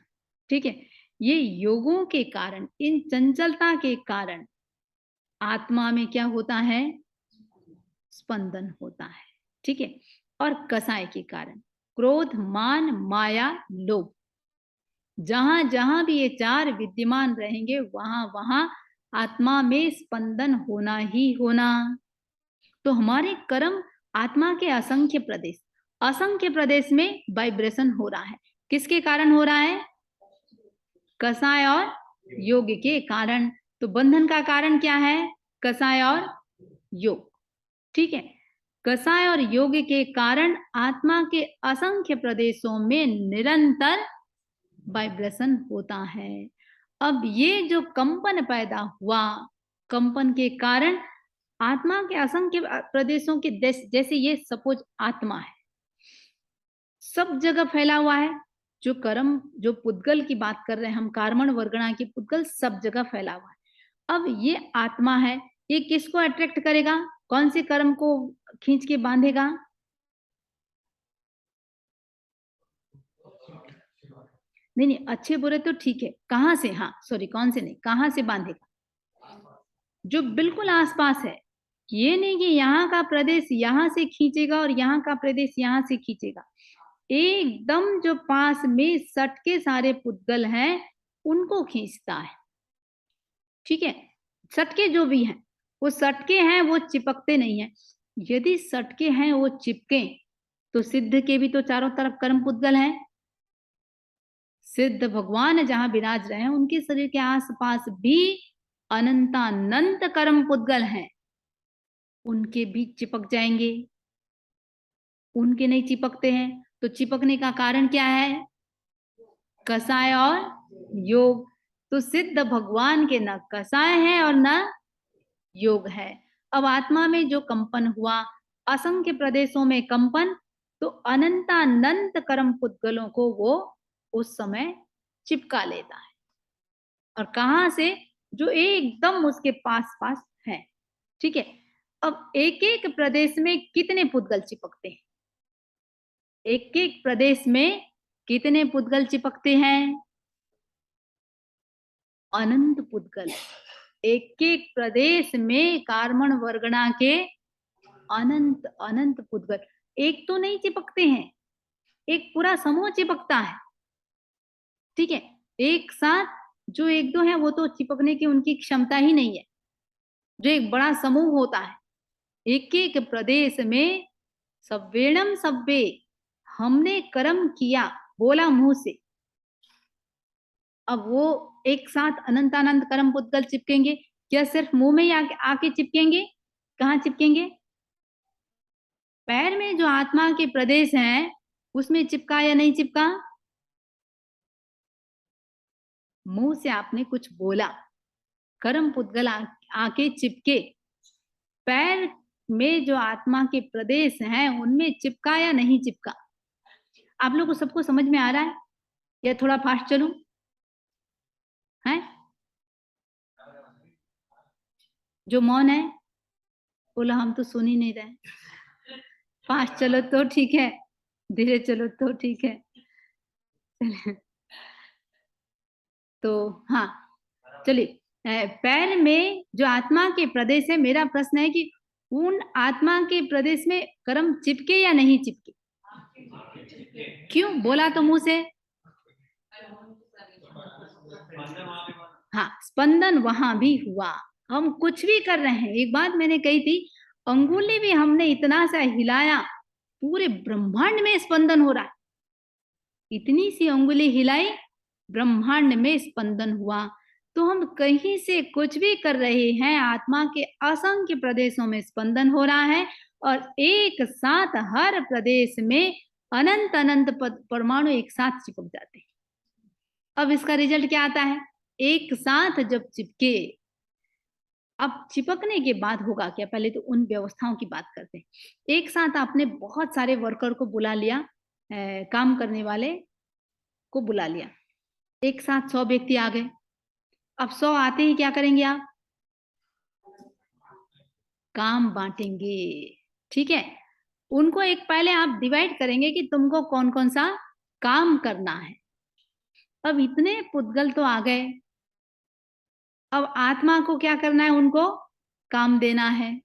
ठीक है, ये योगों के कारण, इन चंचलता के कारण आत्मा में क्या होता है, स्पंदन होता है। ठीक है, और कषाय के कारण क्रोध, मान, माया, लोभ, जहां जहां भी ये 4 विद्यमान रहेंगे, वहां वहां आत्मा में स्पंदन होना ही होना। तो हमारे कर्म, आत्मा के असंख्य प्रदेश में वाइब्रेशन हो रहा है। किसके कारण हो रहा है, कषाय और योग के कारण। तो बंधन का कारण क्या है, कषाय और योग। ठीक है, कषाय और योग के कारण आत्मा के असंख्य प्रदेशों में निरंतर वाइब्रेशन होता है। अब ये जो कंपन पैदा हुआ, कंपन के कारण आत्मा के असंख्य प्रदेशों के देश, जैसे ये सपोज आत्मा है, सब जगह फैला हुआ है। जो कर्म, जो पुद्गल की बात कर रहे हैं हम, कार्मण वर्गणा की पुद्गल सब जगह फैला हुआ है। अब ये आत्मा है, ये किसको अट्रैक्ट करेगा, कौन से कर्म को खींच के बांधेगा, नहीं अच्छे बुरे तो ठीक है, कहां से, हाँ सॉरी, कौन से नहीं, कहां से बांधेगा, जो बिल्कुल आसपास है। ये नहीं कि यहाँ का प्रदेश यहाँ से खींचेगा और यहाँ का प्रदेश यहाँ से खींचेगा, एकदम जो पास में सटके सारे पुद्गल हैं उनको खींचता है। ठीक है, सटके जो भी हैं, वो सटके हैं, वो चिपकते नहीं है। यदि सटके हैं वो चिपके, तो सिद्ध के भी तो चारों तरफ कर्म पुद्गल हैं। सिद्ध भगवान जहां विराज रहे हैं, उनके शरीर के आसपास भी अनंतानंत कर्म पुद्गल हैं, उनके भी चिपक जाएंगे। उनके नहीं चिपकते हैं, तो चिपकने का कारण क्या है, कषाय और योग। तो सिद्ध भगवान के न कषाय है और न योग है। अब आत्मा में जो कंपन हुआ, असंख्य प्रदेशों में कंपन, तो अनंतानंत कर्म पुद्गलों को वो उस समय चिपका लेता है। और कहां से, जो एकदम उसके पास पास है। ठीक है, अब एक एक प्रदेश में कितने पुद्गल चिपकते हैं, एक एक प्रदेश में कितने पुद्गल चिपकते हैं, अनंत पुद्गल। एक एक प्रदेश में कार्मण वर्गणा के अनंत अनंत पुद्गल, एक तो नहीं चिपकते हैं, एक पूरा समूह चिपकता है। ठीक है, एक साथ जो एक दो है वो तो चिपकने की उनकी क्षमता ही नहीं है। जो एक बड़ा समूह होता है, एक एक प्रदेश में सव्वेणम सव्वे, हमने कर्म किया, बोला मुंह से। अब वो एक साथ अनंतानंत कर्म पुद्गल चिपकेंगे, क्या सिर्फ मुंह में ही आके चिपकेंगे? कहाँ चिपकेंगे? पैर में जो आत्मा के प्रदेश हैं उसमें चिपका या नहीं चिपका? मुंह से आपने कुछ बोला, कर्म पुद्गल आके चिपके, पैर में जो आत्मा के प्रदेश हैं उनमें चिपका या नहीं चिपका? आप लोग को सबको समझ में आ रहा है या थोड़ा फास्ट चलूं? है जो मौन है बोला हम तो सुन ही नहीं रहे। फास्ट चलो तो ठीक है, धीरे चलो तो ठीक है। तो हाँ, चलिए, पैर में जो आत्मा के प्रदेश है, मेरा प्रश्न है कि उन आत्मा के प्रदेश में कर्म चिपके या नहीं चिपके? क्यों बोला तो मुंह से? हाँ, स्पंदन वहां भी हुआ। हम कुछ भी कर रहे हैं, एक बात मैंने कही थी, अंगुली भी हमने इतना सा हिलाया, पूरे ब्रह्मांड में स्पंदन हो रहा है। इतनी सी अंगुली हिलाई, ब्रह्मांड में स्पंदन हुआ। तो हम कहीं से कुछ भी कर रहे हैं, आत्मा के असंख्य प्रदेशों में स्पंदन हो रहा है, और एक साथ हर प्रदेश में अनंत अनंत परमाणु एक साथ चिपक जाते हैं। अब इसका रिजल्ट क्या आता है? एक साथ जब चिपके, अब चिपकने के बाद होगा क्या, पहले तो उन व्यवस्थाओं की बात करते हैं। एक साथ आपने बहुत सारे वर्कर को बुला लिया, काम करने वाले को बुला लिया, एक साथ 100 व्यक्ति आ गए। अब 100 आते ही क्या करेंगे आप? काम बांटेंगे, ठीक है। उनको एक पहले आप डिवाइड करेंगे कि तुमको कौन कौन सा काम करना है। अब इतने पुद्गल तो आ गए, अब आत्मा को क्या करना है? उनको काम देना है,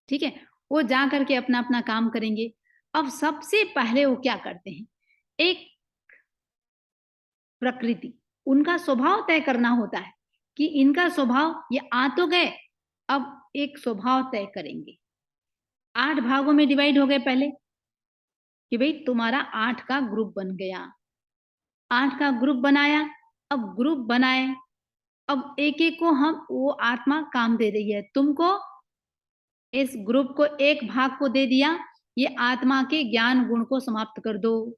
ठीक है। वो जा करके अपना अपना काम करेंगे। अब सबसे पहले वो क्या करते हैं? एक प्रकृति, उनका स्वभाव तय करना होता है कि इनका स्वभाव, ये आ तो गए, अब एक स्वभाव तय करेंगे। 8 भागों में डिवाइड हो गए पहले, कि भाई तुम्हारा 8 का ग्रुप बन गया, 8 का ग्रुप बनाया। अब ग्रुप बनाए, अब एक एक को हम, वो आत्मा काम दे रही है, तुमको इस ग्रुप को एक भाग को दे दिया, ये आत्मा के ज्ञान गुण को समाप्त कर दो,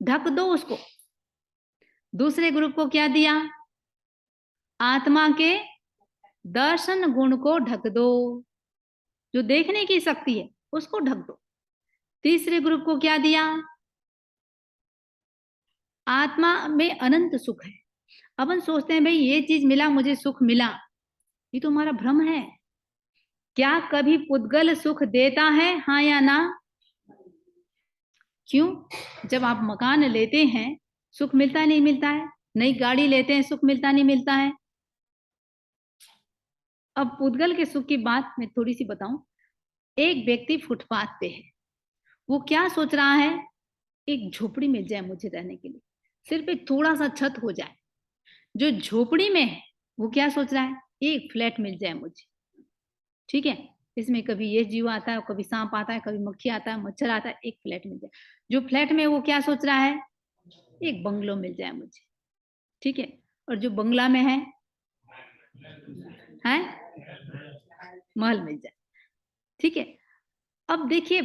ढक दो उसको। दूसरे ग्रुप को क्या दिया? आत्मा के दर्शन गुण को ढक दो, जो देखने की शक्ति है उसको ढक दो। तीसरे ग्रुप को क्या दिया? आत्मा में अनंत सुख है। अपन सोचते हैं भाई ये चीज मिला, मुझे सुख मिला, ये तो हमारा भ्रम है। क्या कभी पुद्गल सुख देता है, हाँ या ना? क्यों? जब आप मकान लेते हैं सुख मिलता नहीं मिलता है? नई गाड़ी लेते हैं सुख मिलता नहीं मिलता है? अब पुद्गल के सुख की बात मैं थोड़ी सी बताऊं। एक व्यक्ति फुटपाथ पे है, वो क्या सोच रहा है? एक झोपड़ी मिल जाए मुझे रहने के लिए, सिर्फ एक थोड़ा सा छत हो जाए। जो झोपड़ी में है वो क्या सोच रहा है? एक फ्लैट मिल जाए मुझे, ठीक है, इसमें कभी ये जीव आता है, कभी सांप आता है, कभी मक्खी आता है, मच्छर आता है, एक फ्लैट मिल जाए। जो फ्लैट में, वो क्या सोच रहा है? एक बंगलो मिल जाए मुझे, ठीक है। और जो बंगला में है महल मिल जाए, ठीक है। अब देखिए,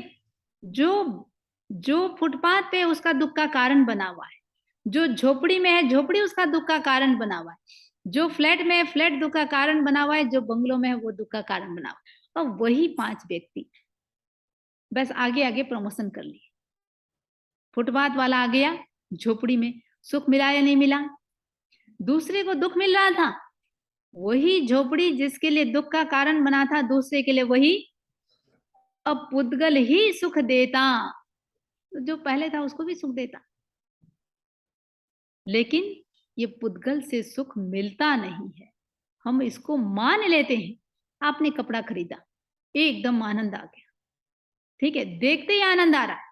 जो जो फुटपाथ पे उसका दुख का कारण बना हुआ है, जो झोपड़ी में है झोपड़ी उसका दुख का कारण बना हुआ है, जो फ्लैट में है फ्लैट दुख का कारण बना हुआ है, जो बंगलों में है वो दुख का कारण बना हुआ है। अब वही 5 व्यक्ति बस आगे आगे प्रमोशन कर लिए। फुटपाथ वाला आ गया झोपड़ी में, सुख मिला या नहीं मिला? दूसरे को दुख मिल रहा था, वही झोपड़ी जिसके लिए दुख का कारण बना था दूसरे के लिए, वही अब पुद्गल ही सुख देता, जो पहले था उसको भी सुख देता। लेकिन ये पुद्गल से सुख मिलता नहीं है, हम इसको मान लेते हैं। आपने कपड़ा खरीदा, एकदम आनंद आ गया, ठीक है, देखते ही आनंद आ रहा है।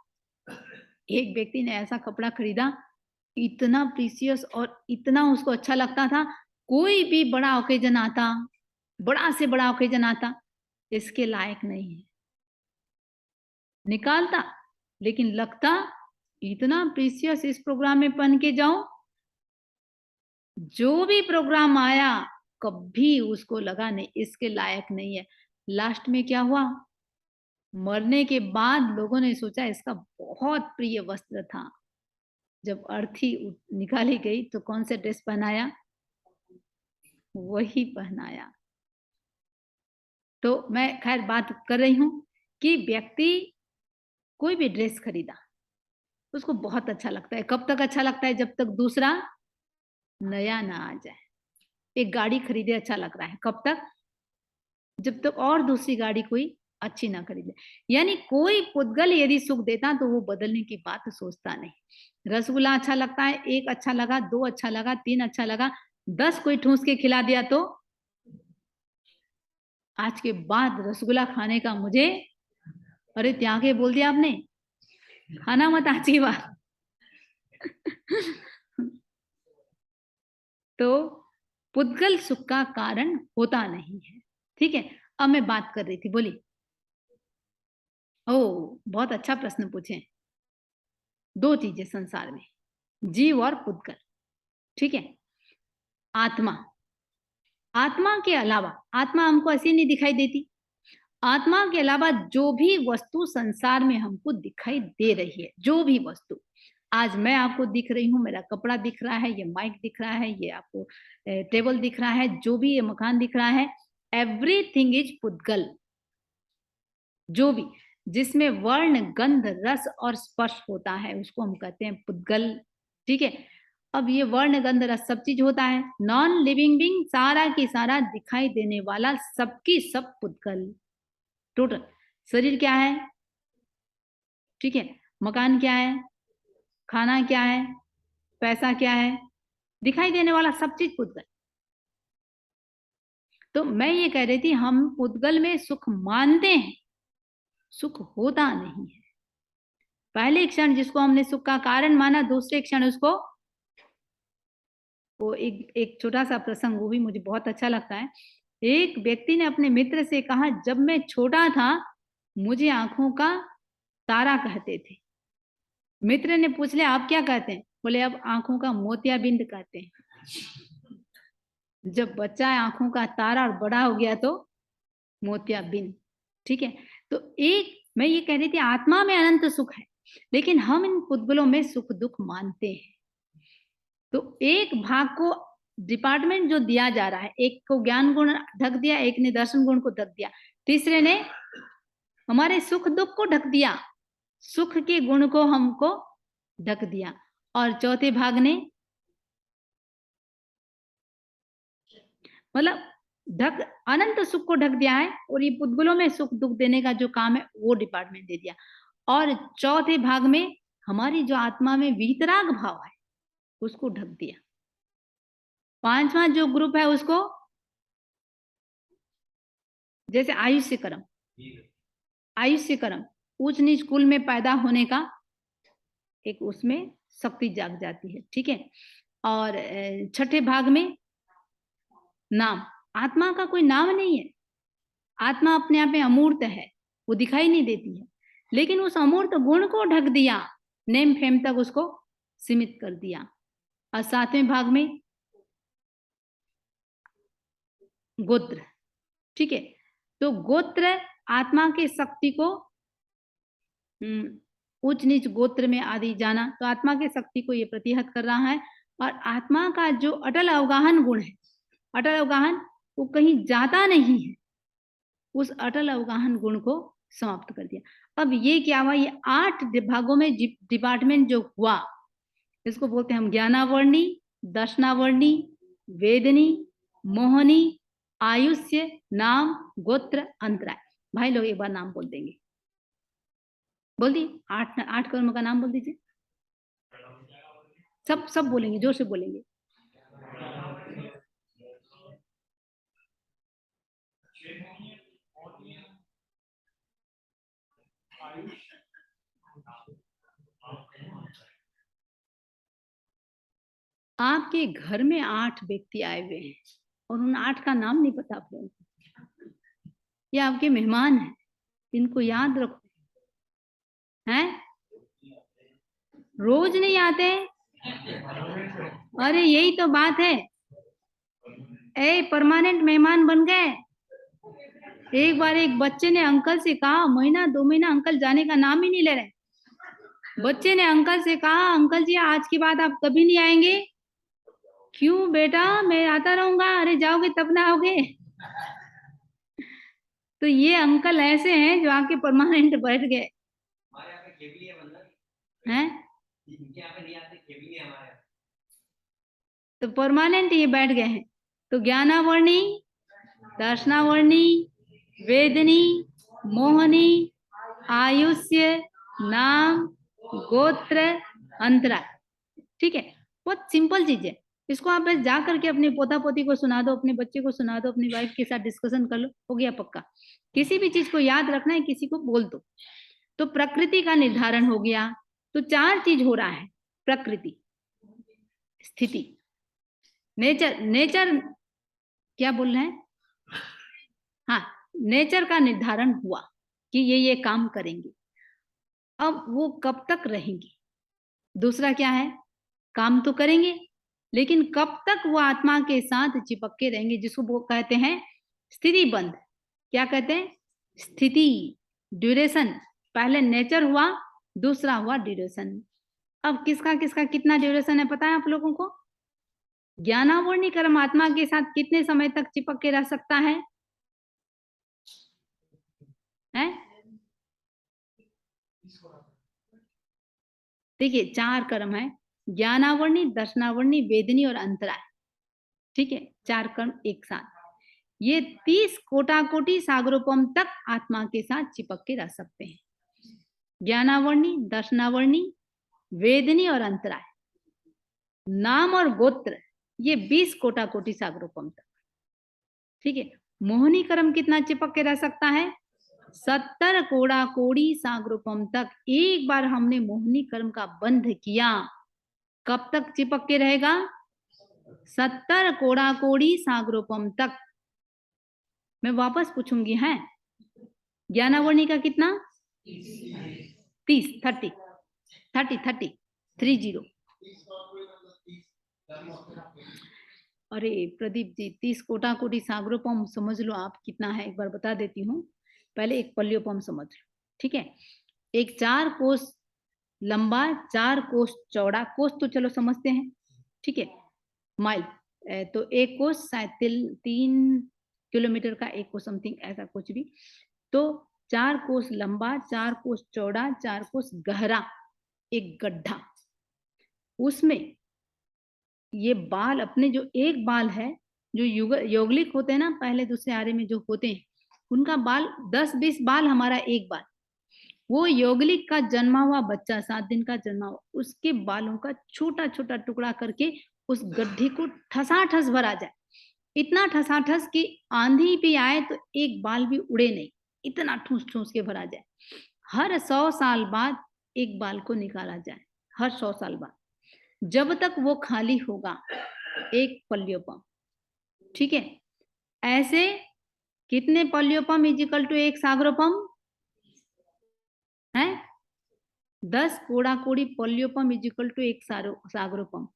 एक व्यक्ति ने ऐसा कपड़ा खरीदा, इतना प्रीसियस और इतना उसको अच्छा लगता था, कोई भी बड़ा ओकेजन आता, बड़ा से बड़ा ओकेजन आता, इसके लायक नहीं है, निकालता, लेकिन लगता इतना प्रीसियस इस प्रोग्राम में पहन के जाऊं, जो भी प्रोग्राम आया कभी उसको लगा नहीं इसके लायक नहीं है। लास्ट में क्या हुआ, मरने के बाद लोगों ने सोचा इसका बहुत प्रिय वस्त्र था, जब अर्थी निकाली गई तो कौन सा ड्रेस पहनाया, वही पहनाया। तो मैं खैर बात कर रही हूं कि व्यक्ति कोई भी ड्रेस खरीदा उसको बहुत अच्छा लगता है, कब तक अच्छा लगता है, जब तक दूसरा नया ना आ जाए। एक गाड़ी खरीदे अच्छा लग रहा है, कब तक, जब तक और दूसरी गाड़ी कोई अच्छी ना खरीदे। यानी कोई पुद्गल यदि सुख देता तो वो बदलने की बात सोचता नहीं। रसगुल्ला अच्छा लगता है, एक अच्छा लगा, दो अच्छा लगा, तीन अच्छा लगा, 10 कोई ठूस के खिला दिया तो आज के बाद रसगुल्ला खाने का मुझे, अरे त्यागे बोल दिया आपने, खाना मत आज की बात। तो पुद्गल सुख का कारण होता नहीं है। ठीक है, अब मैं बात कर रही थी, बोली। ओ, बहुत अच्छा प्रश्न पूछे। दो चीजें संसार में, जीव और पुद्गल। ठीक है, आत्मा, आत्मा के अलावा, आत्मा हमको ऐसी नहीं दिखाई देती, आत्मा के अलावा जो भी वस्तु संसार में हमको दिखाई दे रही है, जो भी वस्तु, आज मैं आपको दिख रही हूँ, मेरा कपड़ा दिख रहा है, ये माइक दिख रहा है, ये आपको टेबल दिख रहा है, जो भी ये मकान दिख रहा है, एवरीथिंग इज पुद्गल। जो भी जिसमें वर्ण गंध रस और स्पर्श होता है उसको हम कहते हैं पुद्गल। ठीक है, अब ये वर्ण गंध रस सब चीज होता है, नॉन लिविंग बीइंग सारा की सारा दिखाई देने वाला सबकी सब पुद्गल टोटल। शरीर क्या है, ठीक है, मकान क्या है, खाना क्या है, पैसा क्या है, दिखाई देने वाला सब चीज पुद्गल। तो मैं ये कह रही थी हम पुद्गल में सुख मानते हैं, सुख होता नहीं है। पहले क्षण जिसको हमने सुख का कारण माना, दूसरे क्षण उसको, वो एक एक छोटा सा प्रसंग वो भी मुझे बहुत अच्छा लगता है। एक व्यक्ति ने अपने मित्र से कहा, जब मैं छोटा था मुझे आंखों का तारा कहते थे। मित्र ने पूछ लिया आप क्या कहते हैं, बोले अब आंखों का मोतियाबिंद कहते हैं। जब बच्चा है आंखों का तारा और बड़ा हो गया तो मोतियाबिंद। ठीक है, तो एक मैं ये कह रही थी आत्मा में अनंत सुख है, लेकिन हम इन पुद्गलों में सुख दुख मानते हैं। तो एक भाग को डिपार्टमेंट जो दिया जा रहा है, एक को ज्ञान गुण ढक दिया, एक ने दर्शन गुण को ढक दिया, तीसरे ने हमारे सुख दुख को ढक दिया, सुख के गुण को हमको ढक दिया, और चौथे भाग ने मतलब ढक अनंत सुख को ढक दिया है, और ये पुद्गलों में सुख दुख देने का जो काम है वो डिपार्टमेंट दे दिया। और चौथे भाग में हमारी जो आत्मा में वीतराग भाव है उसको ढक दिया। पांचवा जो ग्रुप है उसको, जैसे आयुष्य कर्म, आयुष्य कर्म ऊंच नीच कुल में पैदा होने का एक उसमें शक्ति जाग जाती है। ठीक है, और छठे भाग में नाम, आत्मा का कोई नाम नहीं है, आत्मा अपने आप में अमूर्त है, वो दिखाई नहीं देती है, लेकिन उस अमूर्त गुण को ढक दिया, नेम फेम तक उसको सीमित कर दिया। और सातवें भाग में गोत्र। ठीक है, तो गोत्र आत्मा के शक्ति को उच्च नीच गोत्र में आदि जाना, तो आत्मा के शक्ति को ये प्रतिहत कर रहा है। और आत्मा का जो अटल अवगाहन गुण है, अटल अवगाहन वो कहीं जाता नहीं है, उस अटल अवगाहन गुण को समाप्त कर दिया। अब ये क्या हुआ, ये 8 भागों में डिपार्टमेंट जो हुआ, इसको बोलते हैं हम ज्ञानावर्णी, दर्शनावर्णी, वेदनी, मोहनी, आयुष्य, नाम, गोत्र, अंतराय। भाई लोग एक बार नाम बोल देंगे, बोल दी, 8 कर्म का नाम बोल दीजिए, सब सब बोलेंगे, जोर से बोलेंगे। आपके घर में 8 व्यक्ति आए हुए हैं और उन 8 का नाम नहीं पता आप लोगों को। ये आपके मेहमान हैं, इनको याद रखो। हैं? रोज नहीं आते? अरे यही तो बात है। ए परमानेंट मेहमान बन गए। एक बार एक बच्चे ने अंकल से कहा, महीना 2 महीना अंकल जाने का नाम ही नहीं ले रहे। बच्चे ने अंकल से कहा, अंकल जी आज के बाद आप कभी नहीं आएंगे? क्यों बेटा, मैं आता रहूंगा। अरे जाओगे तब ना आओगे। तो ये अंकल ऐसे हैं जो आके परमानेंट बैठ गए हैं। तो परमानेंट ये बैठ गए हैं। तो ज्ञानावर्णी, दर्शनावर्णी, वेदनी, मोहनी, आयुष्य, नाम, गोत्र, अंतरा। ठीक है, बहुत सिंपल चीज है। इसको आप बस जा करके अपने पोता पोती को सुना दो, अपने बच्चे को सुना दो, अपनी वाइफ के साथ डिस्कशन कर लो, हो गया पक्का। किसी भी चीज को याद रखना है, किसी को बोल दो। तो प्रकृति का निर्धारण हो गया। तो 4 चीज हो रहा है, प्रकृति, स्थिति, नेचर। नेचर क्या बोल रहे हैं? हाँ, नेचर का निर्धारण हुआ कि ये काम करेंगे। अब वो कब तक रहेंगे? दूसरा क्या है? काम तो करेंगे, लेकिन कब तक वो आत्मा के साथ चिपक के रहेंगे, जिसको वो कहते हैं स्थिति बंध। क्या कहते हैं? स्थिति, ड्यूरेशन। पहले नेचर हुआ, दूसरा हुआ ड्यूरेशन। अब किसका किसका कितना ड्यूरेशन है पता है आप लोगों को? ज्ञानावर्णी कर्म आत्मा के साथ कितने समय तक चिपक के रह सकता है? देखिए 4 कर्म है, ज्ञानावर्णी, दर्शनावर्णी, वेदनी और अंतराय। ठीक है, 4 कर्म एक साथ। ये 30 कोटि सागरोपम तक आत्मा के साथ चिपक के रह सकते हैं। ज्ञानावर्णी, दर्शनावर्णी, वेदनी और अंतराय, नाम और गोत्र, ये 20 कोटि सागरोपम तक। ठीक है, मोहनी कर्म कितना चिपक के रह सकता है? 70 कोटि सागरोपम तक। एक बार हमने मोहनी कर्म का बंध किया, कब तक चिपक के रहेगा? 70 कोटि सागरोपम तक। मैं वापस पूछूंगी, है ज्ञानावर्णी का कितना? 30, 30। अरे प्रदीप जी, 30 कोटि सागरोपम समझ लो आप कितना है, एक बार बता देती हूँ। पहले एक पल्योपम समझ लो। ठीक है, एक 4 कोस लंबा, 4 कोस चौड़ा। कोस तो चलो समझते हैं, ठीक है, माइल। तो एक कोस शायद 3 किलोमीटर का, एक कोस समथिंग ऐसा कुछ भी। तो 4 कोस लंबा, 4 कोस चौड़ा, 4 कोस गहरा एक गड्ढा। उसमें ये बाल, अपने जो एक बाल है, जो यौगिक होते हैं ना, पहले दूसरे आर्य में जो होते हैं, उनका बाल 10-20 बाल, हमारा एक बाल। वो यौगिक का जन्मा हुआ बच्चा, 7 दिन का जन्मा हुआ, उसके बालों का छोटा छोटा टुकड़ा करके उस गड्ढे को ठसाठस भरा जाए। इतना ठसाठस कि आंधी भी आए तो एक बाल भी उड़े नहीं, इतना ठूस ठूस के भरा जाए। हर 100 साल बाद एक बाल को निकाला जाए, हर 100 साल बाद, जब तक वो खाली होगा एक पल्योपम। ठीक है, ऐसे कितने पल्योपम इज इक्वल टू एक सागरोपम है? 10 कोटि पल्योपम इज इक्वल टू एक सागरोपम।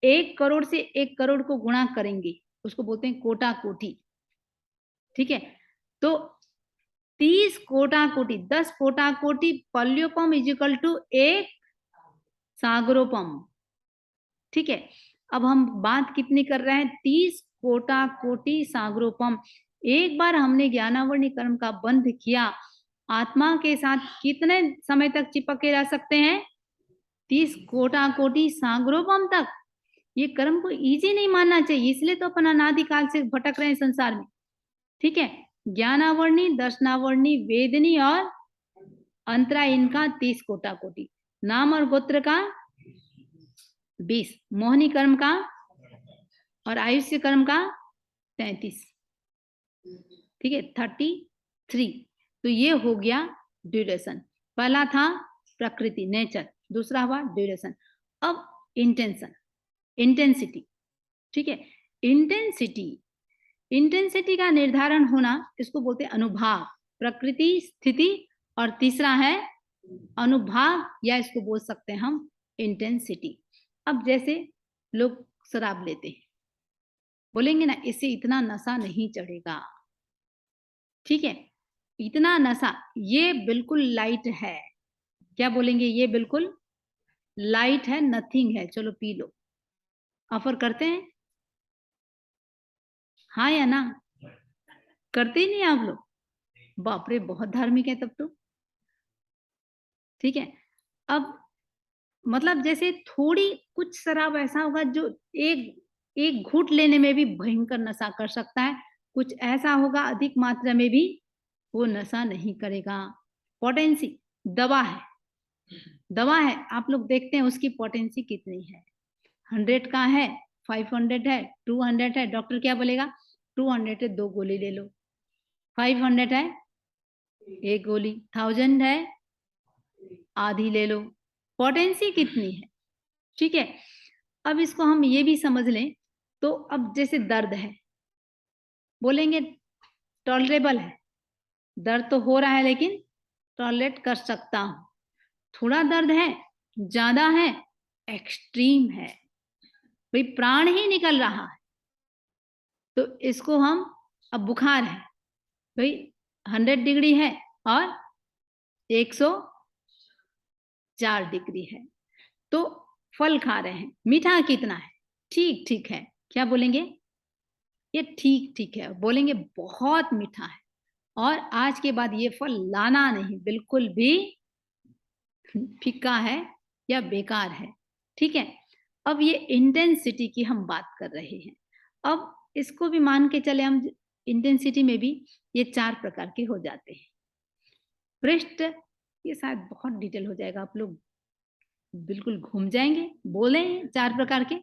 1 करोड़ से 1 करोड़ को गुणा करेंगे, उसको बोलते हैं कोटि। ठीक है, तो 30 कोटि, 10 कोटि पल्योपम इज इक्वल टू एक सागरोपम। ठीक है, अब हम बात कितनी कर रहे हैं? 30 कोटि सागरोपम। एक बार हमने ज्ञानावर्णी कर्म का बंध किया, आत्मा के साथ कितने समय तक चिपक के रह सकते हैं? 30 कोटि सागरोपम तक। ये कर्म को इजी नहीं मानना चाहिए, इसलिए तो अपन अनादिकाल से भटक रहे हैं संसार में। ठीक है, ज्ञानावर्णी, दर्शनावर्णी, वेदनी और अंतरा, इनका 30 कोटि। नाम और गोत्र का 20, मोहनी कर्म का और आयुष्य कर्म का 33। ठीक है, 33। तो ये हो गया ड्यूरेशन। पहला था प्रकृति, नेचर, दूसरा हुआ ड्यूरेशन। अब इंटेंशन। इंटेंसिटी। ठीक है, इंटेंसिटी का निर्धारण होना, इसको बोलते हैं अनुभाग, प्रकृति, स्थिति, और तीसरा है अनुभाग, या इसको बोल सकते हैं हम इंटेंसिटी। अब जैसे लोग शराब लेते हैं, बोलेंगे ना इससे इतना नशा नहीं चढ़ेगा, ठीक है, इतना नशा, ये बिल्कुल लाइट है। क्या बोलेंगे? ये बिल्कुल लाइट है, नथिंग है, चलो पी लो। ऑफर करते हैं? हाँ या ना? करते ही नहीं आप लोग? बाप रे, बहुत धार्मिक है तब तो। ठीक है, अब मतलब जैसे थोड़ी कुछ शराब ऐसा होगा जो एक घूंट लेने में भी भयंकर नशा कर सकता है, कुछ ऐसा होगा अधिक मात्रा में भी वो नशा नहीं करेगा। पोटेंसी दवा है, दवा है, आप लोग देखते हैं उसकी पोटेंसी कितनी है, 100 का है, 500 है, 200 है, डॉक्टर क्या बोलेगा? 200 है 2 गोली ले लो, 500 है 1 गोली, 1000 है आधी ले लो, पोटेंसी कितनी है। ठीक है, अब इसको हम ये भी समझ लें, तो अब जैसे दर्द है, बोलेंगे टॉलरेबल है, दर्द तो हो रहा है लेकिन टॉलरेट कर सकता हूं, थोड़ा दर्द है, ज्यादा है, एक्सट्रीम है, भाई प्राण ही निकल रहा है, तो इसको हम, अब बुखार है भाई 100 डिग्री है और 104 डिग्री है, तो फल खा रहे हैं, मीठा कितना है? ठीक ठीक है, क्या बोलेंगे? ये ठीक ठीक है, बोलेंगे बहुत मीठा है और आज के बाद ये फल लाना नहीं, बिल्कुल भी फीका है या बेकार है। ठीक है, अब ये इंटेंसिटी की हम बात कर रहे हैं, अब इसको भी मान के चले हम, इंटेंसिटी में भी ये 4 प्रकार के हो जाते हैं। पृष्ठ, ये शायद बहुत डिटेल हो जाएगा, आप लोग बिल्कुल घूम जाएंगे, बोले 4 प्रकार के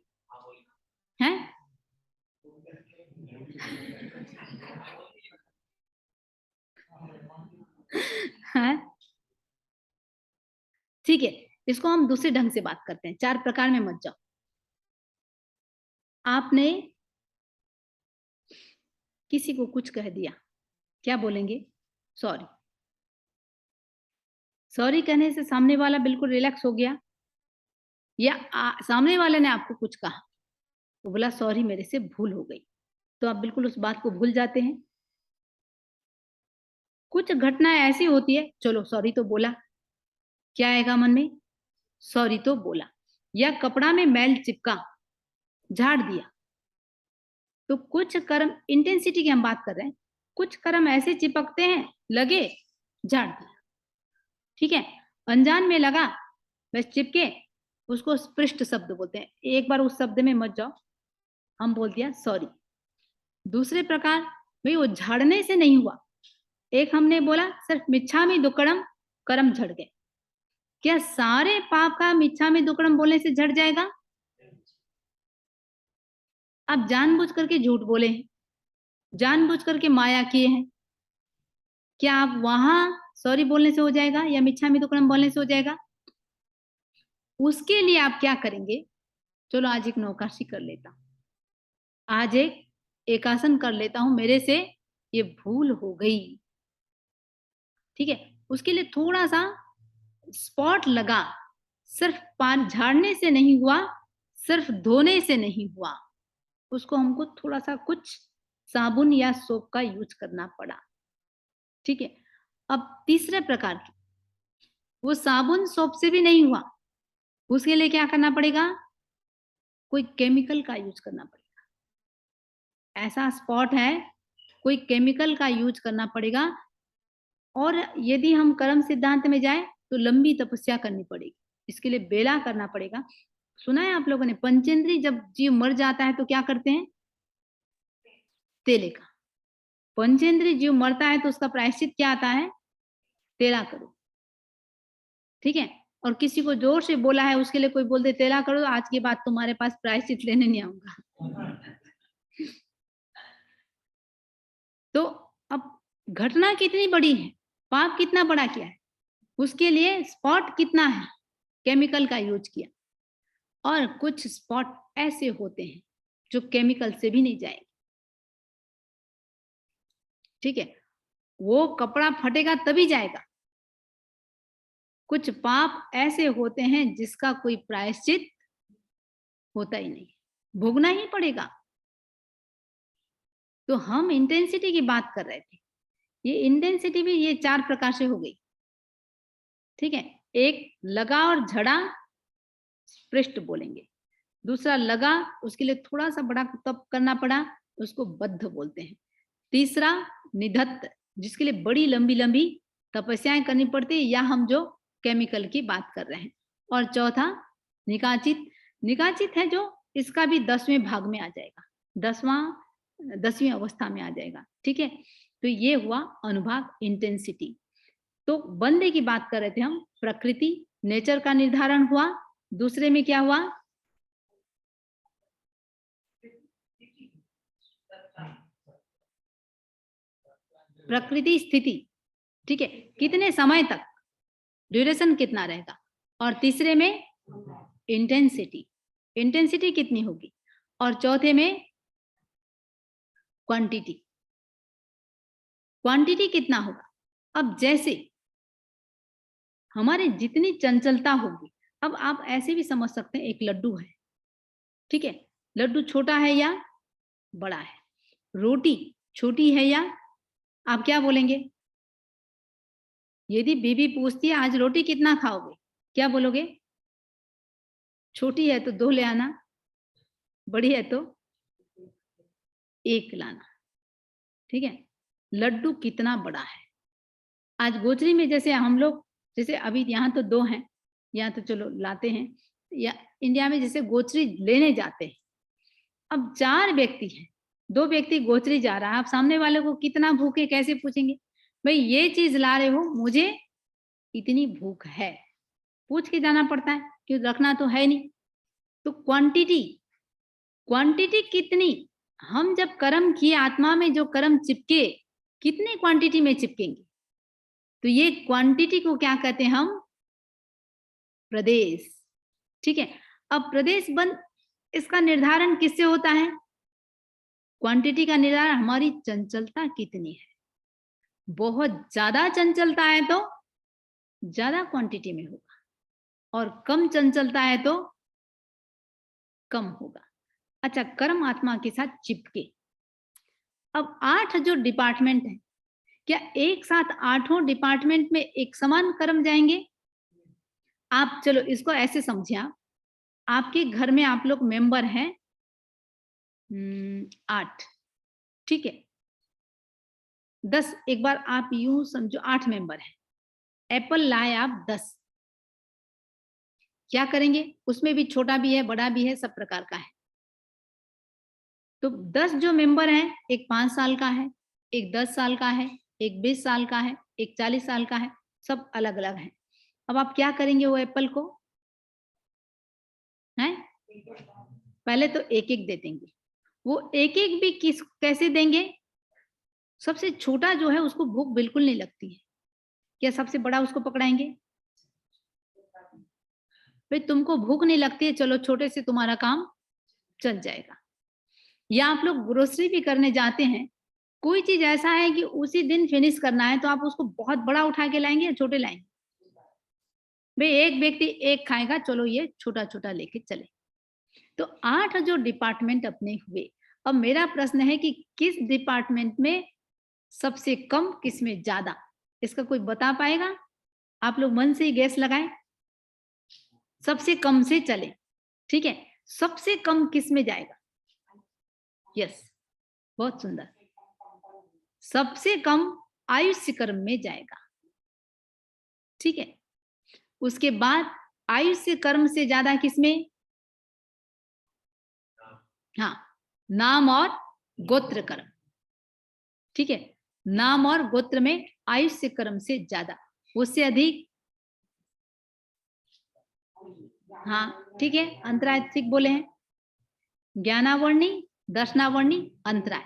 हैं। हैं? ठीक है, इसको हम दूसरे ढंग से बात करते हैं, 4 प्रकार में मत जाओ। आपने किसी को कुछ कह दिया, क्या बोलेंगे? सॉरी। सॉरी कहने से सामने वाला बिल्कुल रिलैक्स हो गया, या सामने वाले ने आपको कुछ कहा तो बोला सॉरी मेरे से भूल हो गई, तो आप बिल्कुल उस बात को भूल जाते हैं। कुछ घटनाएं ऐसी होती है, चलो सॉरी तो बोला, क्या आएगा मन में? सॉरी तो बोला। या कपड़ा में मैल चिपका, झाड़ दिया, तो कुछ कर्म, इंटेंसिटी की हम बात कर रहे हैं, कुछ कर्म ऐसे चिपकते हैं, लगे, झाड़ दिया। ठीक है, अनजान में लगा, बस चिपके, उसको स्पृष्ट शब्द बोलते हैं, एक बार उस शब्द में मत जाओ, हम बोल दिया सॉरी। दूसरे प्रकार, भाई वो झाड़ने से नहीं हुआ, एक हमने बोला सिर्फ मिच्छामि दुक्कडम, कर्म झड़ गए, क्या सारे पाप का मिच्छामि दुक्कडम बोलने से झड़ जाएगा? आप जानबूझ करके झूठ बोले हैं, जानबूझ करके माया किए हैं, क्या आप वहां सॉरी बोलने से हो जाएगा या मिच्छामि दुक्कडम बोलने से हो जाएगा? उसके लिए आप क्या करेंगे? चलो आज एक नौकाशी कर लेता हूं, आज एक एकासन कर लेता हूं, मेरे से ये भूल हो गई। ठीक है, उसके लिए थोड़ा सा स्पॉट लगा, सिर्फ पान झाड़ने से नहीं हुआ, सिर्फ धोने से नहीं हुआ, उसको हमको थोड़ा सा कुछ साबुन या सोप का यूज करना पड़ा। ठीक है, अब तीसरे प्रकार की, वो साबुन सोप से भी नहीं हुआ, उसके लिए क्या करना पड़ेगा? कोई केमिकल का यूज करना पड़ेगा, ऐसा स्पॉट है, कोई केमिकल का यूज करना पड़ेगा, और यदि हम कर्म सिद्धांत में जाए तो लंबी तपस्या करनी पड़ेगी, इसके लिए बेला करना पड़ेगा। सुना है आप लोगों ने, पंचेंद्री जब जीव मर जाता है तो क्या करते हैं? तेले का। पंचेंद्री जीव मरता है तो उसका प्रायश्चित क्या आता है? तेला करो। ठीक है, और किसी को जोर से बोला है, उसके लिए कोई बोल दे तेला करो, तो आज के बाद तुम्हारे पास प्रायश्चित लेने नहीं आऊंगा। तो अब घटना कितनी बड़ी है, पाप कितना बड़ा किया है, उसके लिए स्पॉट कितना है, केमिकल का यूज किया, और कुछ स्पॉट ऐसे होते हैं जो केमिकल से भी नहीं जाएंगे, ठीक है, वो कपड़ा फटेगा तभी जाएगा। कुछ पाप ऐसे होते हैं जिसका कोई प्रायश्चित होता ही नहीं, भोगना ही पड़ेगा। तो हम इंटेंसिटी की बात कर रहे थे, ये इंटेंसिटी भी ये 4 प्रकार से हो गई, ठीक है। एक लगा और झड़ा पृष्ठ बोलेंगे, दूसरा लगा उसके लिए थोड़ा सा बड़ा तप करना पड़ा, उसको बद्ध बोलते हैं। तीसरा निधत्त, जिसके लिए बड़ी लंबी लंबी तपस्याएं करनी पड़ती है, या हम जो केमिकल की बात कर रहे हैं। और चौथा निकाचित, निकाचित है जो इसका भी 10वें भाग में आ जाएगा, 10वीं अवस्था में आ जाएगा, ठीक है। तो ये हुआ अनुभाग इंटेंसिटी। तो बंदे की बात कर रहे थे हम, प्रकृति नेचर का निर्धारण हुआ। दूसरे में क्या हुआ, प्रकृति स्थिति, ठीक है, कितने समय तक, ड्यूरेशन कितना रहेगा। और तीसरे में इंटेंसिटी, इंटेंसिटी कितनी होगी। और चौथे में क्वांटिटी, क्वांटिटी कितना होगा। अब जैसे हमारे जितनी चंचलता होगी, अब आप ऐसे भी समझ सकते हैं, एक लड्डू है, ठीक है, लड्डू छोटा है या बड़ा है, रोटी छोटी है या, आप क्या बोलेंगे। यदि बीबी पूछती है आज रोटी कितना खाओगे, क्या बोलोगे। छोटी है तो 2 ले आना, बड़ी है तो 1 लाना, ठीक है। लड्डू कितना बड़ा है। आज गोचरी में जैसे हम लोग, जैसे अभी यहाँ तो 2 हैं, यहाँ तो चलो लाते हैं, या इंडिया में जैसे गोचरी लेने जाते हैं, अब 4 व्यक्ति हैं, 2 व्यक्ति गोचरी जा रहा है, आप सामने वाले को कितना भूख है कैसे पूछेंगे, भाई ये चीज ला रहे हो, मुझे इतनी भूख है, पूछ के जाना पड़ता है, क्यों रखना तो है नहीं। तो क्वांटिटी, क्वांटिटी कितनी, हम जब कर्म किए, आत्मा में जो कर्म चिपके, कितने क्वांटिटी में चिपकेंगे। तो ये क्वांटिटी को क्या कहते हैं हम, प्रदेश, ठीक है। अब प्रदेश बंद, इसका निर्धारण किससे होता है, क्वांटिटी का निर्धारण हमारी चंचलता कितनी है। बहुत ज्यादा चंचलता है तो ज्यादा क्वांटिटी में होगा, और कम चंचलता है तो कम होगा। अच्छा, कर्म आत्मा के साथ चिपके। अब 8 जो डिपार्टमेंट है, क्या एक साथ 8 डिपार्टमेंट में एक समान कर्म जाएंगे। आप चलो इसको ऐसे समझिए, आपके घर में आप लोग मेंबर हैं 8, ठीक है, 10, एक बार आप यूं समझो 8 मेंबर हैं, एप्पल लाए आप 10, क्या करेंगे, उसमें भी छोटा भी है बड़ा भी है, सब प्रकार का है। तो 10 जो मेंबर हैं, एक 5 साल का है, एक 10 साल का है, एक 20 साल का है, एक 40 साल का है, सब अलग अलग है। अब आप क्या करेंगे वो एप्पल को, हैं, पहले तो एक एक दे देंगे। वो एक एक भी किस कैसे देंगे, सबसे छोटा जो है उसको भूख बिल्कुल नहीं लगती है, क्या सबसे बड़ा उसको पकड़ाएंगे। भाई तुमको भूख नहीं लगती है, चलो छोटे से तुम्हारा काम चल जाएगा। या आप लोग ग्रोसरी भी करने जाते हैं, कोई चीज ऐसा है कि उसी दिन फिनिश करना है, तो आप उसको बहुत बड़ा उठा के लाएंगे या छोटे लाएंगे। भाई एक व्यक्ति एक खाएगा, चलो ये छोटा छोटा लेके चले। तो 8 जो डिपार्टमेंट अपने हुए। अब मेरा प्रश्न है कि किस डिपार्टमेंट में सबसे कम, किस में ज्यादा, इसका कोई बता पाएगा। आप लोग मन से ही गैस लगाएं, सबसे कम से चले, ठीक है, सबसे कम किस में जाएगा। यस, बहुत सुंदर, सबसे कम आयुष्य कर्म में जाएगा, ठीक है। उसके बाद आयुष्य कर्म से ज्यादा किसमें, हाँ, नाम और गोत्र कर्म, ठीक है, नाम और गोत्र में आयुष्य कर्म से ज्यादा, उससे अधिक, हाँ ठीक है, अंतराय ठीक बोले हैं, ज्ञानावर्णी, दर्शनावर्णी, अंतराय,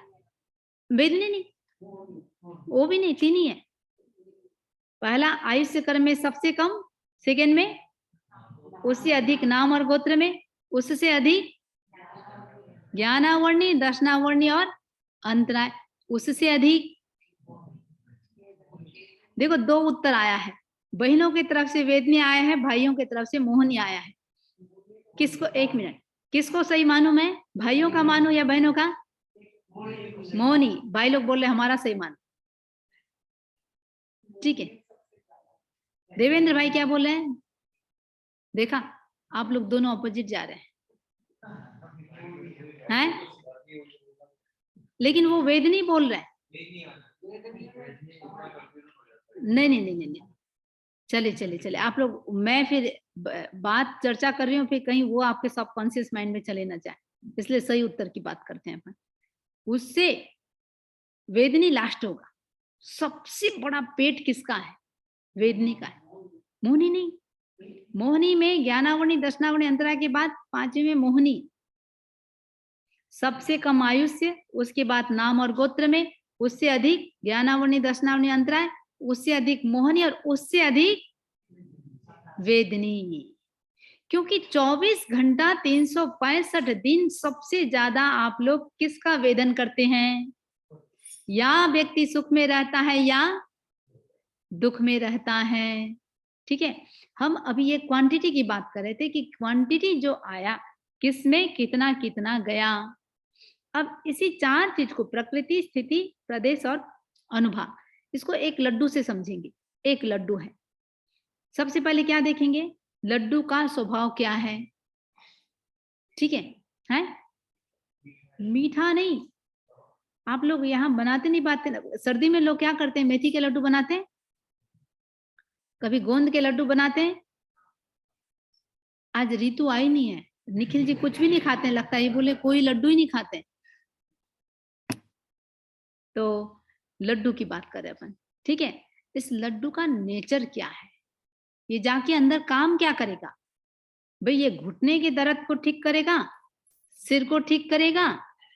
वेदनी नहीं, वो भी नहीं, 3 ही है। पहला आयुष्य कर्म में सबसे कम, सेकेंड में उससे अधिक नाम और गोत्र में, उससे अधिक ज्ञानावर्णी, दर्शनावर्णी और अंतराय। उससे अधिक, देखो 2 उत्तर आया है, बहनों की तरफ से वेदनी आया है, भाइयों की तरफ से मोहनी आया है। किसको, 1 मिनट, किसको सही मानूं मैं, भाइयों का मानूं या बहनों का? मोहनी। भाई लोग बोल रहे हमारा सही मान, ठीक है। देवेंद्र भाई क्या बोल रहे हैं? देखा, आप लोग दोनों अपोजिट जा रहे हैं? लेकिन वो वेदनी बोल रहे हैं। नहीं नहीं नहीं नहीं, चलिए चलिए चलिए, आप लोग, मैं फिर बात चर्चा कर रही हूँ, फिर कहीं वो आपके सबकॉन्शियस माइंड में चले ना जाए, इसलिए सही उत्तर की बात करते हैं अपन। उससे वेदनी लास्ट होगा। सबसे बड़ा पेट किसका है? वेदनी का है, मोहनी नहीं। मोहनी में ज्ञानावर्णी, दर्शनावर्णी, अंतराय के बाद 5वीं में मोहनी। सबसे कम आयुष्य, उसके बाद नाम और गोत्र में, उससे अधिक ज्ञानावर्णी, दर्शनावर्णी, अंतराय, उससे अधिक मोहनी और उससे अधिक वेदनी। क्योंकि 24 घंटा 365 दिन सबसे ज्यादा आप लोग किसका वेदन करते हैं? या व्यक्ति सुख में रहता है या दुख में रहता है, ठीक है। हम अभी ये क्वांटिटी की बात कर रहे थे कि क्वांटिटी जो आया, किसमें कितना कितना गया। अब इसी 4 चीज को, प्रकृति, स्थिति, प्रदेश और अनुभव, इसको एक लड्डू से समझेंगे। एक लड्डू है, सबसे पहले क्या देखेंगे, लड्डू का स्वभाव क्या है, ठीक है? मीठा नहीं। आप लोग यहाँ बनाते नहीं पाते, सर्दी में लोग क्या करते हैं, मेथी के लड्डू बनाते हैं, कभी गोंद के लड्डू बनाते हैं। आज ऋतु आई नहीं है, निखिल जी कुछ भी नहीं खाते हैं, लगता है ये बोले कोई लड्डू ही नहीं खाते। तो लड्डू की बात करें अपन, ठीक है। इस लड्डू का नेचर क्या है, ये जाके अंदर काम क्या करेगा भाई? ये घुटने के दर्द को ठीक करेगा, सिर को ठीक करेगा,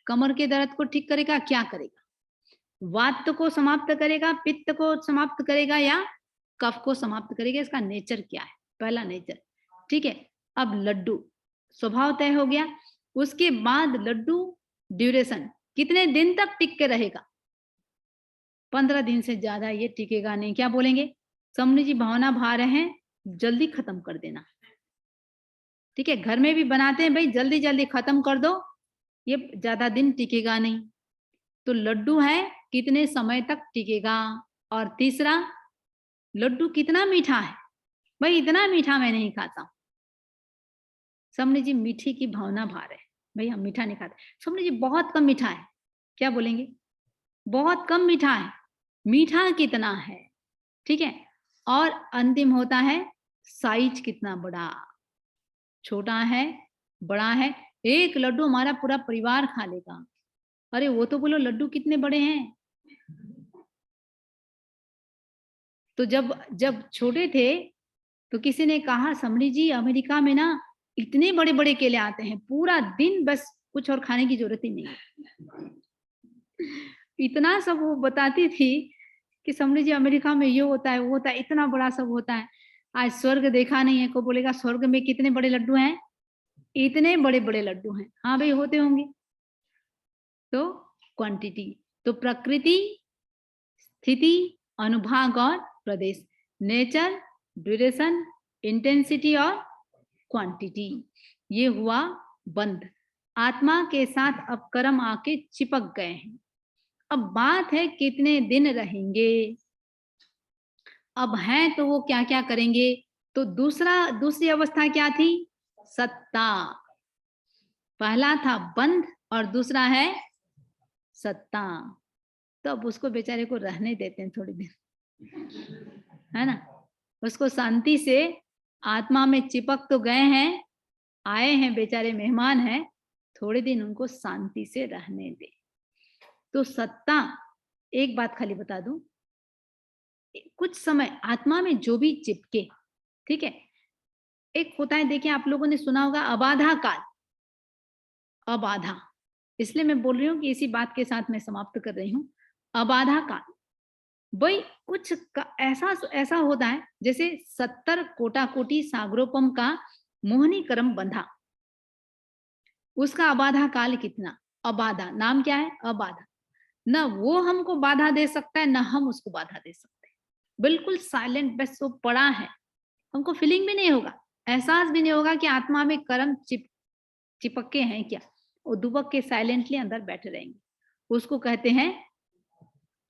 कमर के दर्द को ठीक करेगा, क्या करेगा? वात को समाप्त करेगा, पित्त को समाप्त करेगा या कफ को समाप्त करेगा? इसका नेचर क्या है, पहला नेचर, ठीक है। अब लड्डू स्वभाव तय हो गया। उसके बाद लड्डू ड्यूरेशन, कितने दिन तक टिक के रहेगा? 15 दिन से ज्यादा ये टिकेगा नहीं। क्या बोलेंगे? समनी जी भावना भा रहे हैं, जल्दी खत्म कर देना, ठीक है। घर में भी बनाते हैं भाई, जल्दी जल्दी खत्म कर दो, ये ज्यादा दिन टिकेगा नहीं। तो लड्डू है, कितने समय तक टिकेगा? और तीसरा, लड्डू कितना मीठा है भाई? इतना मीठा मैं नहीं खाता। समनी जी मीठी की भावना भा रहे, भाई हम मीठा नहीं खाते। समनी जी बहुत कम मीठा है, क्या बोलेंगे? बहुत कम मीठा है। मीठा कितना है, ठीक है। और अंतिम होता है साइज कितना बड़ा, छोटा है, बड़ा है। एक लड्डू हमारा पूरा परिवार खा लेगा। अरे वो तो बोलो लड्डू कितने बड़े हैं। तो जब जब छोटे थे तो किसी ने कहा, समरी जी अमेरिका में ना इतने बड़े बड़े केले आते हैं, पूरा दिन बस कुछ और खाने की जरूरत ही नहीं है। इतना सब वो बताती थी कि समरी जी अमेरिका में ये होता है, वो होता है, इतना बड़ा सब होता है। आज स्वर्ग देखा नहीं है, को बोलेगा स्वर्ग में कितने बड़े लड्डू हैं? इतने बड़े बड़े लड्डू हैं। हाँ भाई होते होंगे। तो क्वांटिटी, तो प्रकृति, स्थिति, अनुभाग और प्रदेश, नेचर, ड्यूरेशन, इंटेंसिटी और क्वांटिटी, ये हुआ बंध। आत्मा के साथ अब कर्म आके चिपक गए हैं। अब बात है कितने दिन रहेंगे। अब हैं तो वो क्या क्या करेंगे? तो दूसरी अवस्था क्या थी? सत्ता। पहला था बंध और दूसरा है सत्ता। तो अब उसको बेचारे को रहने देते हैं थोड़ी देर, है ना। उसको शांति से, आत्मा में चिपक तो गए हैं, आए हैं बेचारे, मेहमान हैं, थोड़े दिन उनको शांति से रहने दे। तो सत्ता, एक बात खाली बता दूं, कुछ समय आत्मा में जो भी चिपके, ठीक है। एक होता है, देखिए आप लोगों ने सुना होगा अबाधा काल। अबाधा, इसलिए मैं बोल रही हूँ कि इसी बात के साथ मैं समाप्त कर रही हूँ। अबाधा काल भाई कुछ ऐसा होता है जैसे 70 कोटा कोटि सागरोपम का मोहनी कर्म बंधा। उसका अबाधा काल कितना? अबाधा, नाम क्या है? अबाधा। ना वो हमको बाधा दे सकता है, ना हम उसको बाधा दे सकते हैं। बिल्कुल साइलेंट, बस वो पड़ा है, हमको फीलिंग भी नहीं होगा, एहसास भी नहीं होगा कि आत्मा में कर्म चिपके हैं क्या। वो दुबक के साइलेंटली अंदर बैठे रहेंगे, उसको कहते हैं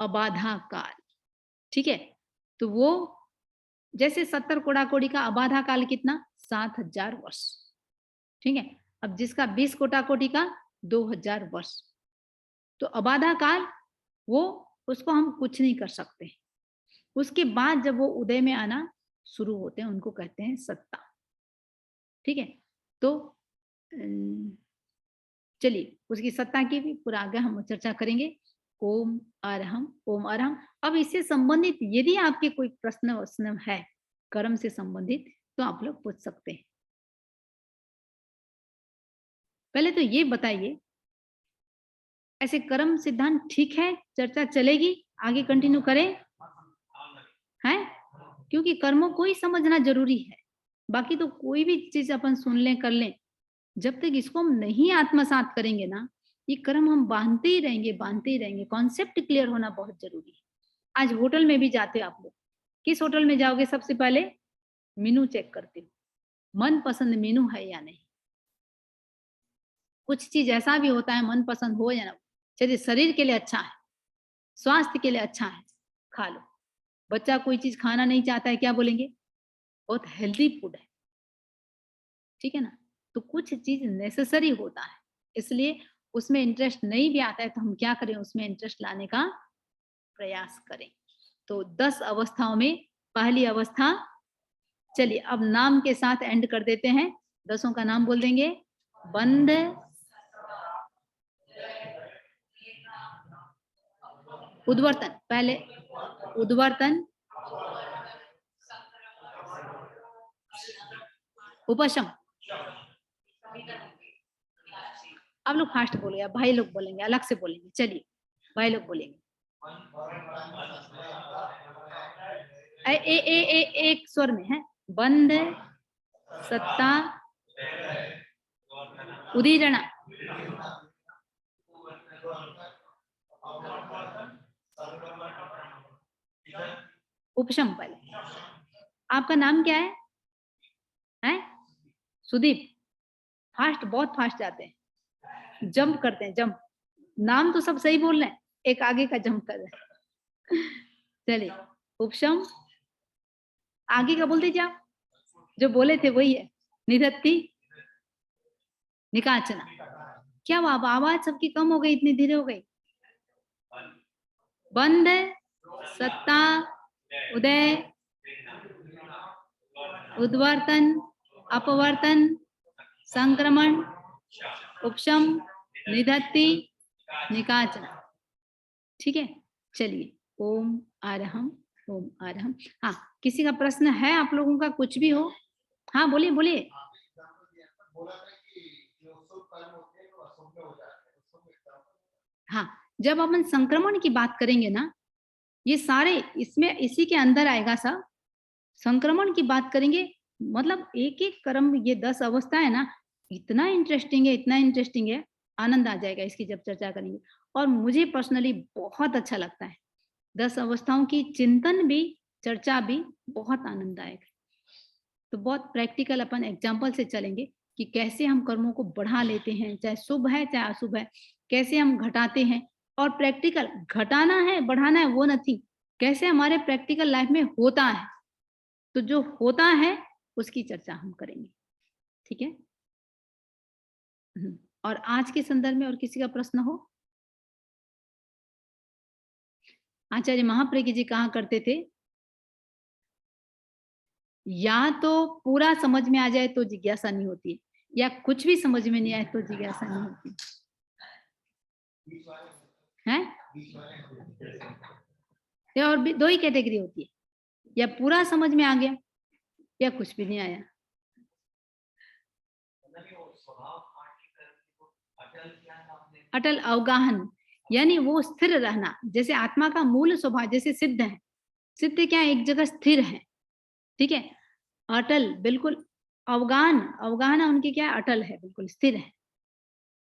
अबाधा काल। ठीक है, तो वो जैसे 70 कोड़ा कोड़ी का अबाधा काल कितना? 7000 वर्ष। ठीक है, अब जिसका 20 कोटा कोटि का 2000 वर्ष, तो अबाधा काल वो, उसको हम कुछ नहीं कर सकते। उसके बाद जब वो उदय में आना शुरू होते हैं, उनको कहते हैं सत्ता। ठीक है, तो चलिए उसकी सत्ता की भी पूरा आगे हम चर्चा करेंगे। ओम अरहम, ओम अरहम। अब इससे संबंधित यदि आपके कोई प्रश्न है कर्म से संबंधित, तो आप लोग पूछ सकते हैं। पहले तो ये बताइए, ऐसे कर्म सिद्धांत ठीक है? चर्चा चलेगी, आगे कंटिन्यू करें? हैं? क्योंकि कर्मों को ही समझना जरूरी है, बाकी तो कोई भी चीज अपन सुन लें कर लें, जब तक इसको हम नहीं आत्मसात करेंगे ना, ये कर्म हम बांधते ही रहेंगे, बांधते ही रहेंगे। कॉन्सेप्ट क्लियर होना बहुत जरूरी है। आज होटल में भी जाते हो आप लोग, किस होटल में जाओगे? सबसे पहले मेनू चेक करते हो, मन पसंद मेनू है या नहीं। कुछ चीज ऐसा भी होता है मन पसंद हो या ना, चलिए शरीर के लिए अच्छा है, स्वास्थ्य के लिए अच्छा है, खा लो। बच्चा कोई चीज खाना नहीं चाहता है, क्या बोलेंगे? बहुत हेल्दी फूड है। ठीक है ना, तो कुछ चीज नेसेसरी होता है, इसलिए उसमें इंटरेस्ट नहीं भी आता है तो हम क्या करें, उसमें इंटरेस्ट लाने का प्रयास करें। तो 10 अवस्थाओं में पहली अवस्था, चलिए अब नाम के साथ एंड कर देते हैं, 10 का नाम बोल देंगे। बंद, उद्वर्तन, पहले उद्वर्तन, उपशम। आप लोग फास्ट बोलेगा, भाई लोग बोलेंगे, अलग से बोलेंगे। चलिए भाई लोग बोलेंगे। एक स्वर में है। बंद, सत्ता, उदीरण, उपशम। पहले आपका नाम क्या है? हैं? सुदीप। फास्ट, बहुत फास्ट जाते हैं, जंप करते हैं, जंप। नाम तो सब सही बोल रहे हैं, एक आगे का जंप कर रहे हैं। चलिए उपशम, आगे का बोल दीजिए आप, जो बोले थे वही है। निधत्ती, निकाचना। क्या हुआ, आवाज सबकी कम हो गई, इतनी धीरे हो गई? बंद, सत्ता, उदय, उद्वर्तन, अपवर्तन, संक्रमण, उपशम, निधत्ती, निकाचना। ठीक है, चलिए ओम अरहम, ओम अरहम। हाँ, किसी का प्रश्न है आप लोगों का, कुछ भी हो? हाँ बोलिए बोलिए। हाँ, जब अपन संक्रमण की बात करेंगे ना, ये सारे इसमें इसी के अंदर आएगा सब। संक्रमण की बात करेंगे, मतलब एक एक कर्म, ये 10 अवस्था है ना, इतना इंटरेस्टिंग है, इतना इंटरेस्टिंग है, आनंद आ जाएगा इसकी जब चर्चा करेंगे। और मुझे पर्सनली बहुत अच्छा लगता है 10 अवस्थाओं की चिंतन भी, चर्चा भी बहुत आनंददायक है। तो बहुत प्रैक्टिकल अपन एग्जाम्पल से चलेंगे कि कैसे हम कर्मों को बढ़ा लेते हैं, चाहे शुभ है चाहे अशुभ है, कैसे हम घटाते हैं। और प्रैक्टिकल घटाना है बढ़ाना है वो नहीं, कैसे हमारे प्रैक्टिकल लाइफ में होता है, तो जो होता है उसकी चर्चा हम करेंगे। ठीक है, और आज के संदर्भ में और किसी का प्रश्न हो? आचार्य महाप्रज्ञ जी कहा करते थे, या तो पूरा समझ में आ जाए तो जिज्ञासा नहीं होती, या कुछ भी समझ में नहीं आए तो जिज्ञासा नहीं होती है। या और भी दो ही कैटेगरी होती है, या पूरा समझ में आ गया या कुछ भी नहीं आया। अटल अवगाहन, यानी वो स्थिर रहना, जैसे आत्मा का मूल स्वभाव जैसे सिद्ध है, सिद्ध क्या एक जगह स्थिर है। ठीक है, अटल बिल्कुल, अवगान, अवगाहना उनकी क्या है, अटल है, बिल्कुल स्थिर है।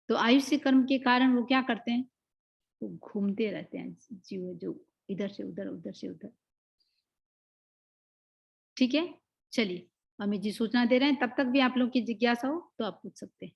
तो आयुष्य कर्म के कारण वो क्या करते हैं, वो घूमते रहते हैं जीव, जो इधर से उधर, उधर से उधर। ठीक है, चलिए अमित जी सूचना दे रहे हैं, तब तक भी आप लोग की जिज्ञासा हो तो आप पूछ सकते हैं।